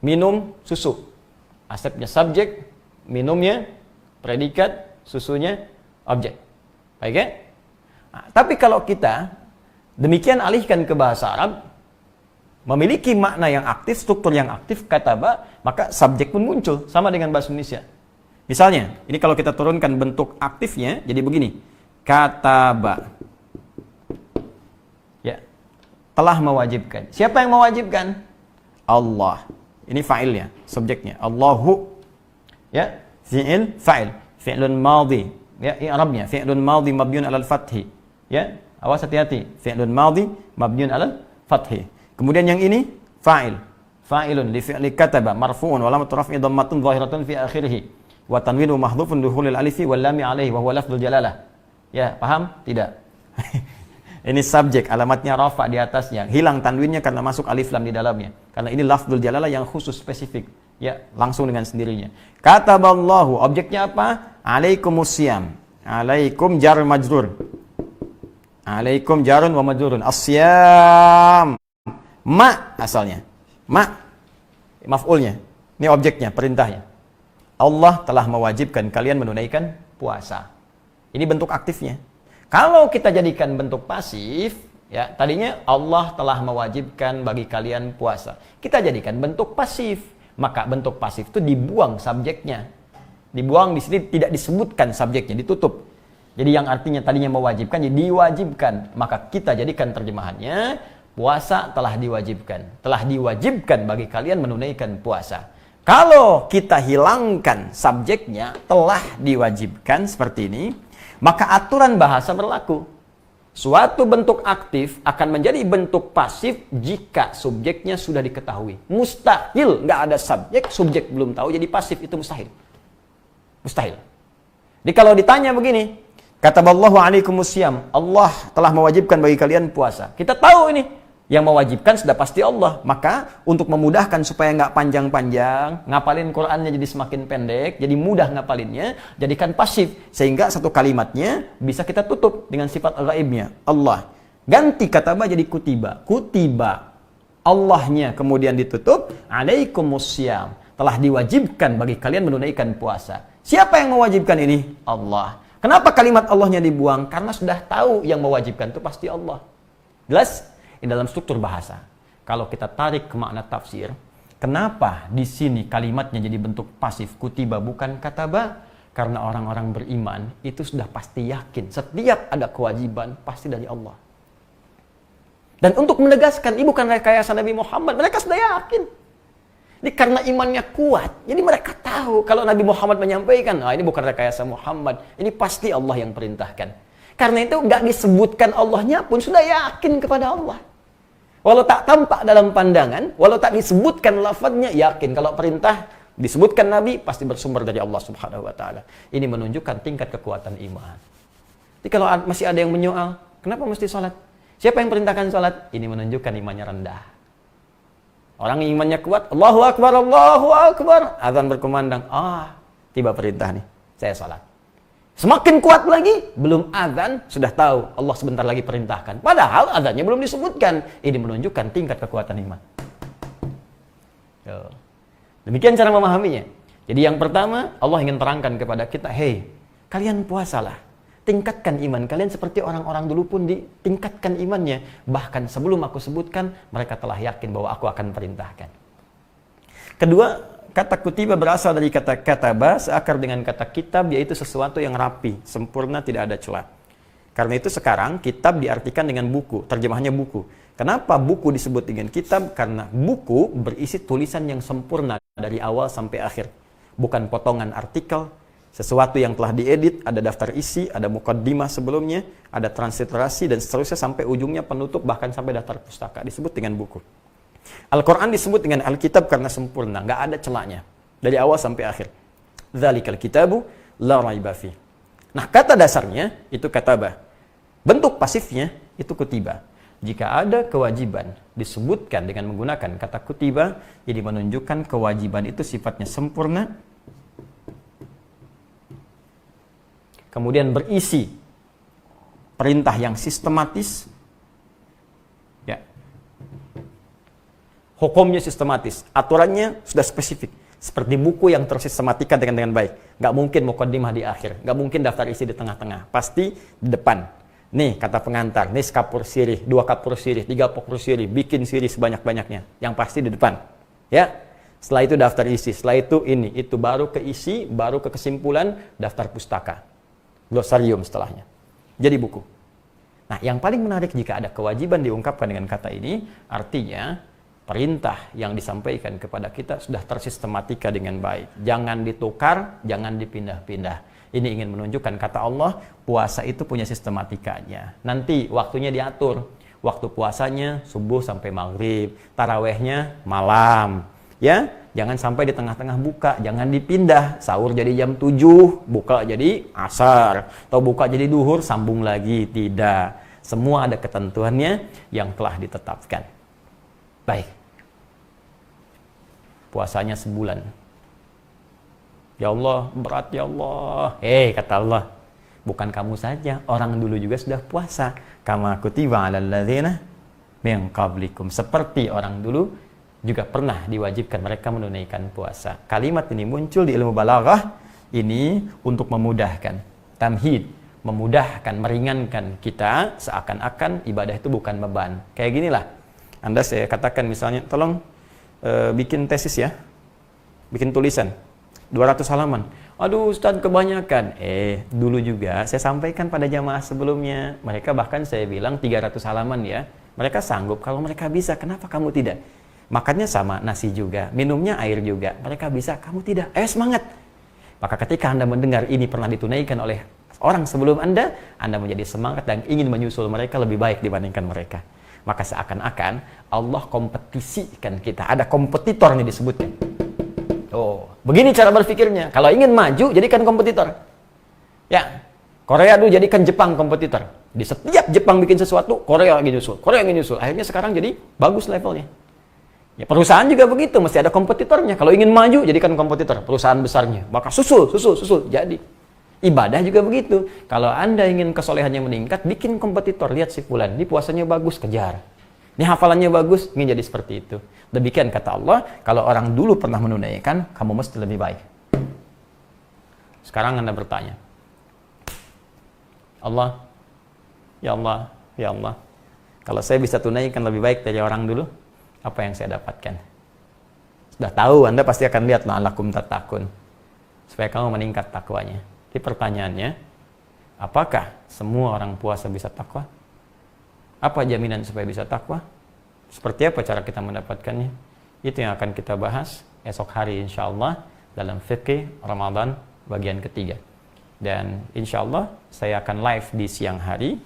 minum susu. Asepnya subjek, minumnya predikat, susunya objek. Baik ya? Nah, tapi kalau kita demikian alihkan ke bahasa Arab, memiliki makna yang aktif, struktur yang aktif, kataba, maka subjek pun muncul, sama dengan bahasa Indonesia. Misalnya, ini kalau kita turunkan bentuk aktifnya, jadi begini, kataba. Ya, telah mewajibkan. Siapa yang mewajibkan? Allah. Ini fa'ilnya, subjeknya. Allahu. Ya, fi'il, fa'il. Fi'lun madhi. Ya, i'rabnya fi'lun madhi mabniun 'alal fathi. Ya, Awas hati-hati. Fi'lun madhi mabniun 'alal fathi. Kemudian yang ini fa'il. Fa'ilun li fi'li kataba marfu'un wa lamatu raf'i dhammatun zahiratun fi akhirih. Wa tanwinu mahdhufun dukhulil alifi wal lami 'alaihi wa huwa lafdzul jalalah. Ya, paham? Tidak. Ini subjek, alamatnya rafa di atasnya. Hilang tanwinnya karena masuk alif lam di dalamnya. Karena ini lafdzul jalalah yang khusus spesifik. Ya, langsung dengan sendirinya. Kataballahu, objeknya apa? Alaikumusiyam. Alaikum jar majrur. Alaikum jarun wa majrurun. Asyam. Ma asalnya. Ma. Maf'ulnya. Ini objeknya, perintahnya. Allah telah mewajibkan kalian menunaikan puasa. Ini bentuk aktifnya. Kalau kita jadikan bentuk pasif, ya, tadinya Allah telah mewajibkan bagi kalian puasa. Kita jadikan bentuk pasif, maka bentuk pasif itu dibuang subjeknya. Dibuang di sini tidak disebutkan subjeknya, ditutup. Jadi yang artinya tadinya mewajibkan jadi diwajibkan. Maka kita jadikan terjemahannya puasa telah diwajibkan. Telah diwajibkan bagi kalian menunaikan puasa. Kalau kita hilangkan subjeknya telah diwajibkan seperti ini, maka aturan bahasa berlaku. Suatu bentuk aktif akan menjadi bentuk pasif jika subjeknya sudah diketahui. Mustahil nggak ada subjek belum tahu jadi pasif, itu mustahil. Mustahil. Jadi kalau ditanya begini, kataballahu alaikumusiyam, Allah telah mewajibkan bagi kalian puasa. Kita tahu ini, yang mewajibkan sudah pasti Allah. Maka untuk memudahkan supaya nggak panjang-panjang, ngapalin Qur'annya jadi semakin pendek, jadi mudah ngapalinnya, jadikan pasif. Sehingga satu kalimatnya bisa kita tutup dengan sifat ghaibnya, Allah. Ganti kataba jadi kutiba. Kutiba. Allahnya kemudian ditutup, alaikumusiyam. Telah diwajibkan bagi kalian menunaikan puasa. Siapa yang mewajibkan ini? Allah. Kenapa kalimat Allahnya dibuang? Karena sudah tahu yang mewajibkan itu pasti Allah. Jelas? Ini dalam struktur bahasa. Kalau kita tarik ke makna tafsir, kenapa di sini kalimatnya jadi bentuk pasif kutiba bukan kataba? Karena orang-orang beriman itu sudah pasti yakin setiap ada kewajiban pasti dari Allah. Dan untuk menegaskan ini bukan rekayasa Nabi Muhammad, mereka sudah yakin. Ini karena imannya kuat, jadi mereka tahu kalau Nabi Muhammad menyampaikan, ini bukan rekayasa Muhammad, ini pasti Allah yang perintahkan. Karena itu nggak disebutkan Allahnya pun sudah yakin kepada Allah. Walau tak tampak dalam pandangan, walau tak disebutkan lafadznya, yakin kalau perintah disebutkan Nabi pasti bersumber dari Allah Subhanahu wa taala. Ini menunjukkan tingkat kekuatan iman. Jadi kalau masih ada yang menyoal, kenapa mesti sholat? Siapa yang perintahkan sholat? Ini menunjukkan imannya rendah. Orang yang imannya kuat, Allahu Akbar, Allahu Akbar. Azan berkumandang, tiba perintah nih, saya sholat. Semakin kuat lagi, belum azan, sudah tahu Allah sebentar lagi perintahkan. Padahal azannya belum disebutkan. Ini menunjukkan tingkat kekuatan iman. Demikian cara memahaminya. Jadi yang pertama, Allah ingin terangkan kepada kita, hei, kalian puasalah. Tingkatkan iman kalian seperti orang-orang dulu pun ditingkatkan imannya. Bahkan sebelum aku sebutkan, mereka telah yakin bahwa aku akan perintahkan. Kedua, kata kutiba berasal dari kata kataba, seakar dengan kata kitab, yaitu sesuatu yang rapi, sempurna, tidak ada celah. Karena itu sekarang kitab diartikan dengan buku, terjemahannya buku. Kenapa buku disebut dengan kitab? Karena buku berisi tulisan yang sempurna dari awal sampai akhir. Bukan potongan artikel, sesuatu yang telah diedit, ada daftar isi, ada mukaddimah sebelumnya, ada transliterasi, dan seterusnya sampai ujungnya penutup, bahkan sampai daftar pustaka, disebut dengan buku. Al-Quran disebut dengan Al-Kitab karena sempurna, nggak ada celahnya dari awal sampai akhir. Dzalikal kitabu la raiba fi. Nah, kata dasarnya itu kataba. Bentuk pasifnya itu kutiba. Jika ada kewajiban disebutkan dengan menggunakan kata kutiba, jadi menunjukkan kewajiban itu sifatnya sempurna, kemudian berisi perintah yang sistematis, hukumnya sistematis, aturannya sudah spesifik. Seperti buku yang tersistematika dengan baik. Nggak mungkin mukaddimah di akhir, nggak mungkin daftar isi di tengah-tengah. Pasti di depan. Nih kata pengantar, nih kapur sirih, 2 kapur sirih, 3 kapur sirih, bikin sirih sebanyak-banyaknya. Yang pasti di depan. Ya. Setelah itu daftar isi, setelah itu ini, itu baru ke isi, baru ke kesimpulan, daftar pustaka. Glosarium setelahnya. Jadi buku. Nah, yang paling menarik jika ada kewajiban diungkapkan dengan kata ini, artinya perintah yang disampaikan kepada kita sudah tersistematika dengan baik. Jangan ditukar, jangan dipindah-pindah. Ini ingin menunjukkan, kata Allah, puasa itu punya sistematikanya. Nanti waktunya diatur. Waktu puasanya subuh sampai maghrib, tarawehnya malam. Ya, jangan sampai di tengah-tengah buka, jangan dipindah. Sahur jadi jam 7, buka jadi asar. Atau buka jadi duhur, sambung lagi. Tidak. Semua ada ketentuannya yang telah ditetapkan. Baik. Puasanya sebulan. Ya Allah, berat ya Allah. Kata Allah, bukan kamu saja, orang dulu juga sudah puasa. Kama kutiba 'alal ladzina min qablikum. Seperti orang dulu juga pernah diwajibkan mereka menunaikan puasa. Kalimat ini muncul di ilmu balaghah ini untuk memudahkan, tamhid, memudahkan, meringankan kita seakan-akan ibadah itu bukan beban. Kayak ginilah. Anda saya katakan misalnya, tolong bikin tesis ya. Bikin tulisan 200 halaman. Aduh Ustaz, kebanyakan. Dulu juga saya sampaikan pada jamaah sebelumnya. Mereka bahkan saya bilang 300 halaman ya. Mereka sanggup. Kalau mereka bisa, kenapa kamu tidak? Makannya sama, nasi juga. Minumnya air juga. Mereka bisa, kamu tidak. Semangat. Maka ketika Anda mendengar ini pernah ditunaikan oleh orang sebelum Anda menjadi semangat dan ingin menyusul mereka lebih baik dibandingkan mereka. Maka seakan-akan Allah kompetisikan kita. Ada kompetitor nih disebutnya. Begini cara berpikirnya. Kalau ingin maju, jadikan kompetitor. Ya, Korea dulu jadikan Jepang kompetitor. Di setiap Jepang bikin sesuatu, Korea lagi nyusul. Korea lagi nyusul. Akhirnya sekarang jadi bagus levelnya. Ya, perusahaan juga begitu, mesti ada kompetitornya. Kalau ingin maju, jadikan kompetitor. Perusahaan besarnya. Maka susul. Jadi. Ibadah juga begitu. Kalau Anda ingin kesolehannya meningkat, bikin kompetitor. Lihat si fulan, ini puasanya bagus, kejar. Ini hafalannya bagus, ingin jadi seperti itu. Demikian kata Allah, kalau orang dulu pernah menunaikan, kamu mesti lebih baik. Sekarang Anda bertanya, Allah, ya Allah, ya Allah, kalau saya bisa tunaikan lebih baik dari orang dulu, apa yang saya dapatkan? Sudah tahu, Anda pasti akan lihat, la'allakum tattaqun, supaya kamu meningkat takwanya. Jadi pertanyaannya, apakah semua orang puasa bisa takwa? Apa jaminan supaya bisa takwa? Seperti apa cara kita mendapatkannya? Itu yang akan kita bahas esok hari insyaAllah dalam Fiqh Ramadan bagian ketiga. Dan insyaAllah saya akan live di siang hari.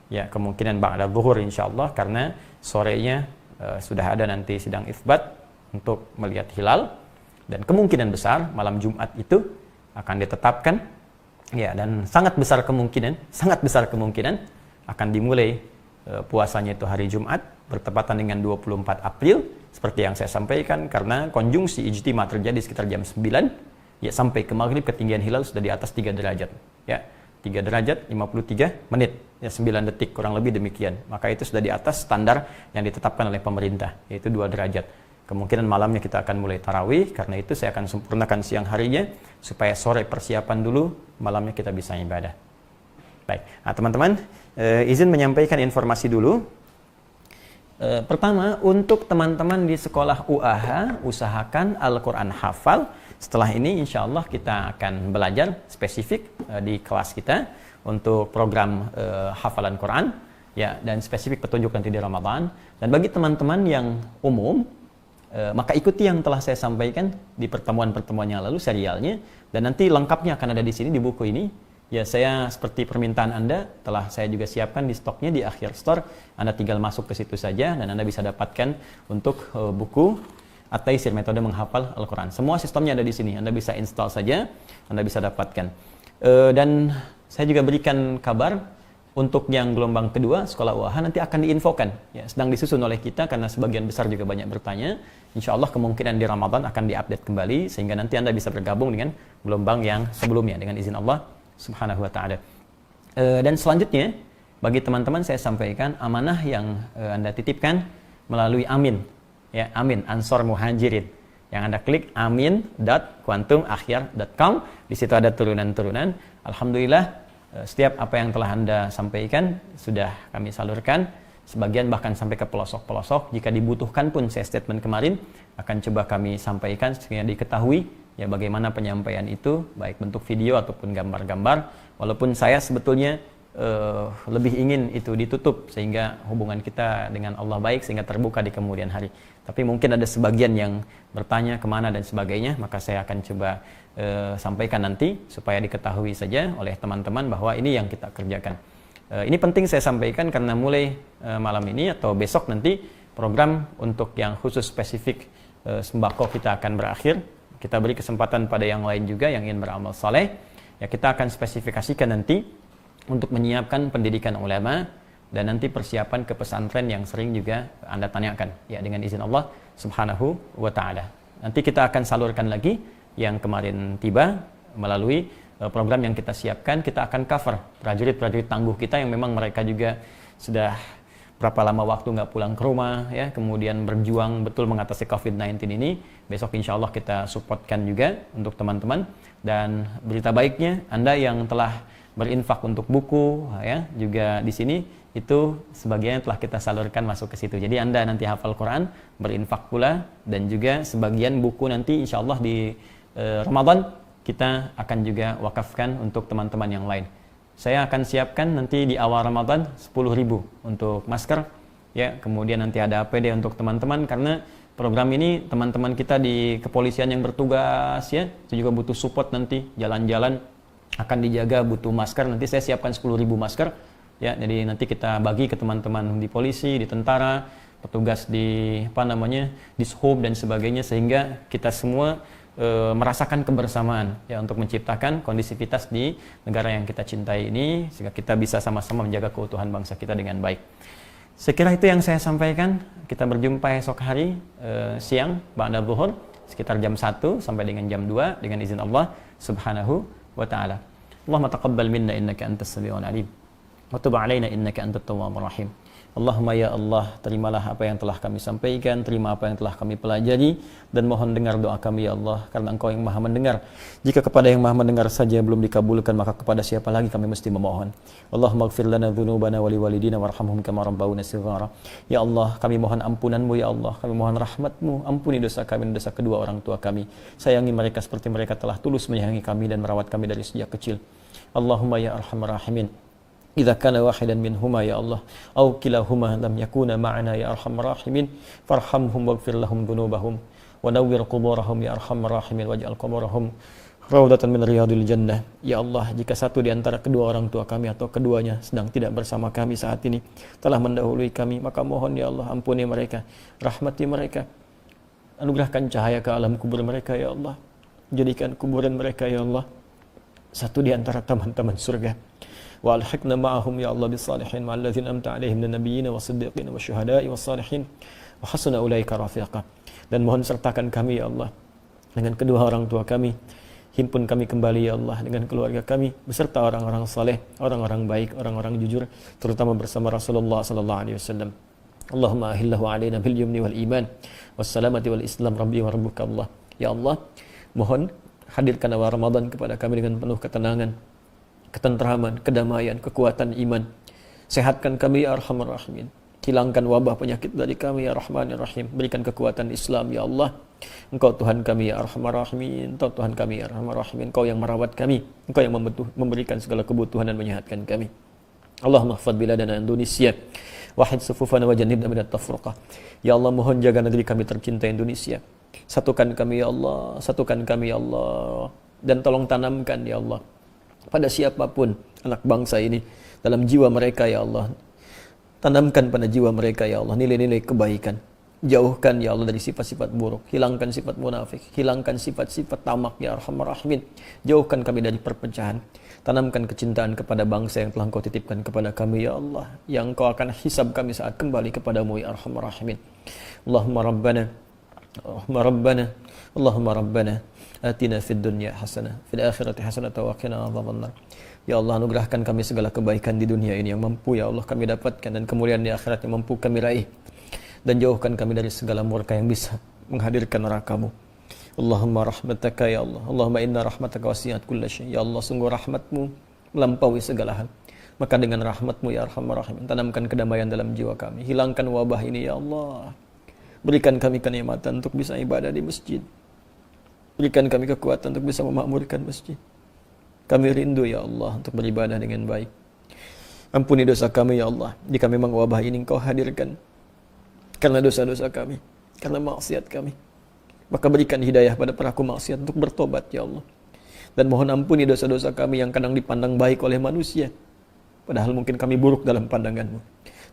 Ya, kemungkinan ba'da zuhur insyaAllah, karena sorenya sudah ada nanti sidang itsbat untuk melihat hilal. Dan kemungkinan besar malam Jumat itu akan ditetapkan. Ya, dan sangat besar kemungkinan akan dimulai puasanya itu hari Jumat bertepatan dengan 24 April seperti yang saya sampaikan, karena konjungsi ijtima terjadi sekitar jam 9 ya, sampai ke maghrib ketinggian hilal sudah di atas 3 derajat ya, 3 derajat 53 menit ya, 9 detik kurang lebih demikian. Maka itu sudah di atas standar yang ditetapkan oleh pemerintah, yaitu 2 derajat. Kemungkinan malamnya kita akan mulai tarawih, karena itu saya akan sempurnakan siang harinya supaya sore persiapan dulu, malamnya kita bisa ibadah. Baik, nah teman-teman, izin menyampaikan informasi dulu. Pertama, untuk teman-teman di sekolah UAH, usahakan Al-Quran hafal. Setelah ini insya Allah kita akan belajar spesifik di kelas kita untuk program hafalan Quran ya, dan spesifik petunjuk nanti di Ramadan. Dan bagi teman-teman yang umum, maka ikuti yang telah saya sampaikan di pertemuan-pertemuan yang lalu serialnya, dan nanti lengkapnya akan ada di sini di buku ini. Ya, saya seperti permintaan Anda telah saya juga siapkan di stoknya di akhir store. Anda tinggal masuk ke situ saja dan Anda bisa dapatkan untuk buku At-Taisir Metode Menghafal Al-Quran. Semua sistemnya ada di sini. Anda bisa install saja, Anda bisa dapatkan. Dan saya juga berikan kabar untuk yang gelombang kedua sekolah UAH nanti akan diinfokan. Ya, sedang disusun oleh kita karena sebagian besar juga banyak bertanya. Insya Allah kemungkinan di Ramadan akan diupdate kembali sehingga nanti Anda bisa bergabung dengan gelombang yang sebelumnya dengan izin Allah Subhanahu wa ta'ala. Dan selanjutnya, bagi teman-teman saya sampaikan amanah yang Anda titipkan melalui Amin. Ya, Amin, Ansor Muhajirin. Yang Anda klik amin.quantumakhir.com. Di situ ada turunan-turunan. Alhamdulillah, setiap apa yang telah Anda sampaikan sudah kami salurkan. Sebagian bahkan sampai ke pelosok-pelosok. Jika dibutuhkan pun, saya statement kemarin akan coba kami sampaikan sehingga diketahui ya bagaimana penyampaian itu, baik bentuk video ataupun gambar-gambar. Walaupun saya sebetulnya lebih ingin itu ditutup sehingga hubungan kita dengan Allah baik sehingga terbuka di kemudian hari. Tapi mungkin ada sebagian yang bertanya kemana dan sebagainya, maka saya akan coba sampaikan nanti supaya diketahui saja oleh teman-teman bahwa ini yang kita kerjakan. Ini penting saya sampaikan karena mulai malam ini atau besok nanti program untuk yang khusus spesifik sembako kita akan berakhir. Kita beri kesempatan pada yang lain juga yang ingin beramal saleh. Ya, kita akan spesifikasikan nanti untuk menyiapkan pendidikan ulama dan nanti persiapan ke pesantren yang sering juga Anda tanyakan ya dengan izin Allah Subhanahu wa taala. Nanti kita akan salurkan lagi yang kemarin tiba melalui program yang kita siapkan. Kita akan cover prajurit-prajurit tangguh kita yang memang mereka juga sudah berapa lama waktu nggak pulang ke rumah ya, kemudian berjuang betul mengatasi COVID-19 ini. Besok insya Allah kita supportkan juga untuk teman-teman. Dan berita baiknya Anda yang telah berinfak untuk buku ya juga di sini itu sebagian telah kita salurkan masuk ke situ. Jadi Anda nanti hafal Quran, berinfak pula, dan juga sebagian buku nanti insya Allah di Ramadan kita akan juga wakafkan untuk teman-teman yang lain. Saya akan siapkan nanti di awal Ramadan 10.000 untuk masker ya, kemudian nanti ada APD untuk teman-teman karena program ini teman-teman kita di kepolisian yang bertugas ya itu juga butuh support nanti jalan-jalan akan dijaga butuh masker. Nanti saya siapkan 10.000 masker ya, jadi nanti kita bagi ke teman-teman di polisi, di tentara, petugas di dishub dan sebagainya sehingga kita semua merasakan kebersamaan ya untuk menciptakan kondisivitas di negara yang kita cintai ini sehingga kita bisa sama-sama menjaga keutuhan bangsa kita dengan baik. Saya kira itu yang saya sampaikan. Kita berjumpa esok hari siang ba'da zuhur sekitar jam 1 sampai dengan jam 2 dengan izin Allah Subhanahu wa ta'ala. Allahumma taqabbal minna innaka antas sami'ul alim wa tub 'alaina innaka antat tawwabur rahim. Allahumma ya Allah, terimalah apa yang telah kami sampaikan, terima apa yang telah kami pelajari, dan mohon dengar doa kami ya Allah, karena Engkau yang maha mendengar. Jika kepada yang maha mendengar saja belum dikabulkan, maka kepada siapa lagi kami mesti memohon. Allahumma ighfir lana dhunubana wa liwalidina warhamhum kama rabbawna shighara. Ya Allah, kami mohon ampunanmu ya Allah, kami mohon rahmatmu, ampuni dosa kami dan dosa kedua orang tua kami. Sayangi mereka seperti mereka telah tulus menyayangi kami dan merawat kami dari sejak kecil. Allahumma ya arhamar rahimin, idza kana wahidan minhuma ya Allah aw kilahuma lam yakuna ma'ana ya arhamar rahimin farhamhum waghfir lahum dhunubahum wa nawwir quburahum ya arhamar rahimin waj'al quburahum raudatan min riyadil jannah. Ya Allah, jika satu di antara kedua orang tua kami atau keduanya sedang tidak bersama kami saat ini, telah mendahului kami, maka mohon ya Allah ampuni mereka, rahmati mereka, anugerahkan cahaya ke alam kubur mereka ya Allah, jadikan kuburan mereka ya Allah satu di antara taman-taman surga. Wa alhiqna ma'ahum ya Allah bis-salihin ma'al ladzina amta 'alaihim minan nabiyyin was-siddiqin wasyuhada'i was-salihin wa hasuna ulaika rafiqa. Dan mohon sertakan kami ya Allah dengan kedua orang tua kami, himpun kami kembali ya Allah dengan keluarga kami beserta orang-orang saleh, orang-orang baik, orang-orang jujur, terutama bersama Rasulullah sallallahu alaihi wasallam. Allahumma ahillahu 'alaina bil yumni wal iman was salamati wal islam rabbi wa rabbuka Allah. Ya Allah, mohon hadirkan awal Ramadan kepada kami dengan penuh ketenangan, ketenteraman, kedamaian, kekuatan iman. Sehatkan kami ya Arhamar Rahimin. Hilangkan wabah penyakit dari kami ya Rahmanir Rahim. Berikan kekuatan Islam ya Allah. Engkau Tuhan kami ya Arhamar Rahimin. Engkau Tuhan kami ya Arhamar Rahimin. Engkau yang merawat kami. Engkau yang memberikan segala kebutuhan dan menyehatkan kami. Allahumma hfadz biladana Indonesia. Wahid sufufana wa jannibna minat tafruqah. Ya Allah, mohon jaga negeri kami tercinta Indonesia. Satukan kami ya Allah. Satukan kami ya Allah. Dan tolong tanamkan ya Allah pada siapapun anak bangsa ini dalam jiwa mereka ya Allah, tanamkan pada jiwa mereka ya Allah nilai-nilai kebaikan, jauhkan ya Allah dari sifat-sifat buruk, hilangkan sifat munafik, hilangkan sifat-sifat tamak ya Arhamar Rahimin, jauhkan kami dari perpecahan, tanamkan kecintaan kepada bangsa yang telah Engkau titipkan kepada kami ya Allah, yang Engkau akan hisab kami saat kembali kepadamu ya Arhamar Rahimin. Allahumma Rabbana Allahumma Rabbana atina fid dunya hasanah fil akhirati hasanah wa qina adzabannar. Ya Allah, anugerahkan kami segala kebaikan di dunia ini yang mampu ya Allah kami dapatkan, dan kemuliaan di akhirat yang mampu kami raih, dan jauhkan kami dari segala murka yang bisa menghadirkan neraka-Mu. Allahumma rahmataka ya Allah, Allahumma inna rahmataka wasi'at kulla syai. Ya Allah, sungguh rahmat-Mu melampaui segala hal, maka dengan rahmat-Mu ya Arhamar Rahim, tanamkan kedamaian dalam jiwa kami, hilangkan wabah ini ya Allah, berikan kami kenikmatan untuk bisa ibadah di masjid, berikan kami kekuatan untuk bisa memakmurkan masjid. Kami rindu ya Allah untuk beribadah dengan baik. Ampuni dosa kami ya Allah, jika memang wabah ini Engkau hadirkan karena dosa-dosa kami, karena maksiat kami. Maka berikan hidayah pada pelaku maksiat untuk bertobat ya Allah. Dan mohon ampuni dosa-dosa kami yang kadang dipandang baik oleh manusia, padahal mungkin kami buruk dalam pandangan-Mu.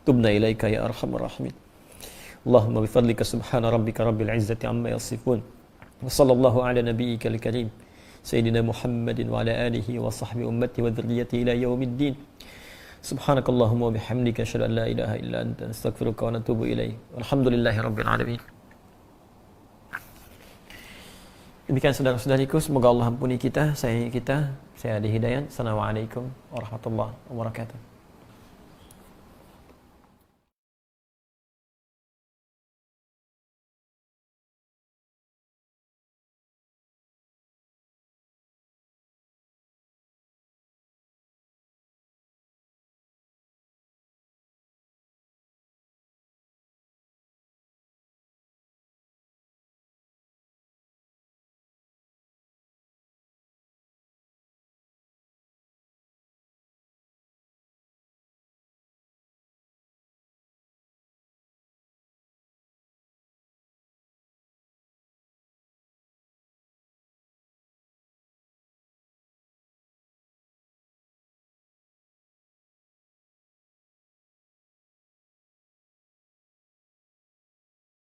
Tubna ilaika ya arhamar rahimin. Allahumma bifadlika subhana rabbika rabbil izzati amma yasifun. Wa sallallahu ala nabiyyikal karim Sayyidina Muhammadin wa ala alihi wa sahbihi ummati wa dhurriyyati ila yaumiddin. Subhanakallahumma wa bihamdika asyhadu an la ilaha illa anta astaghfiruka wa atubu ilaik. Walhamdulillahi rabbil alamin. Demikian saudara-saudariku, semoga Allah ampuni kita, sayangi kita. Saya Adi Hidayat. Assalamualaikum warahmatullahi wabarakatuh.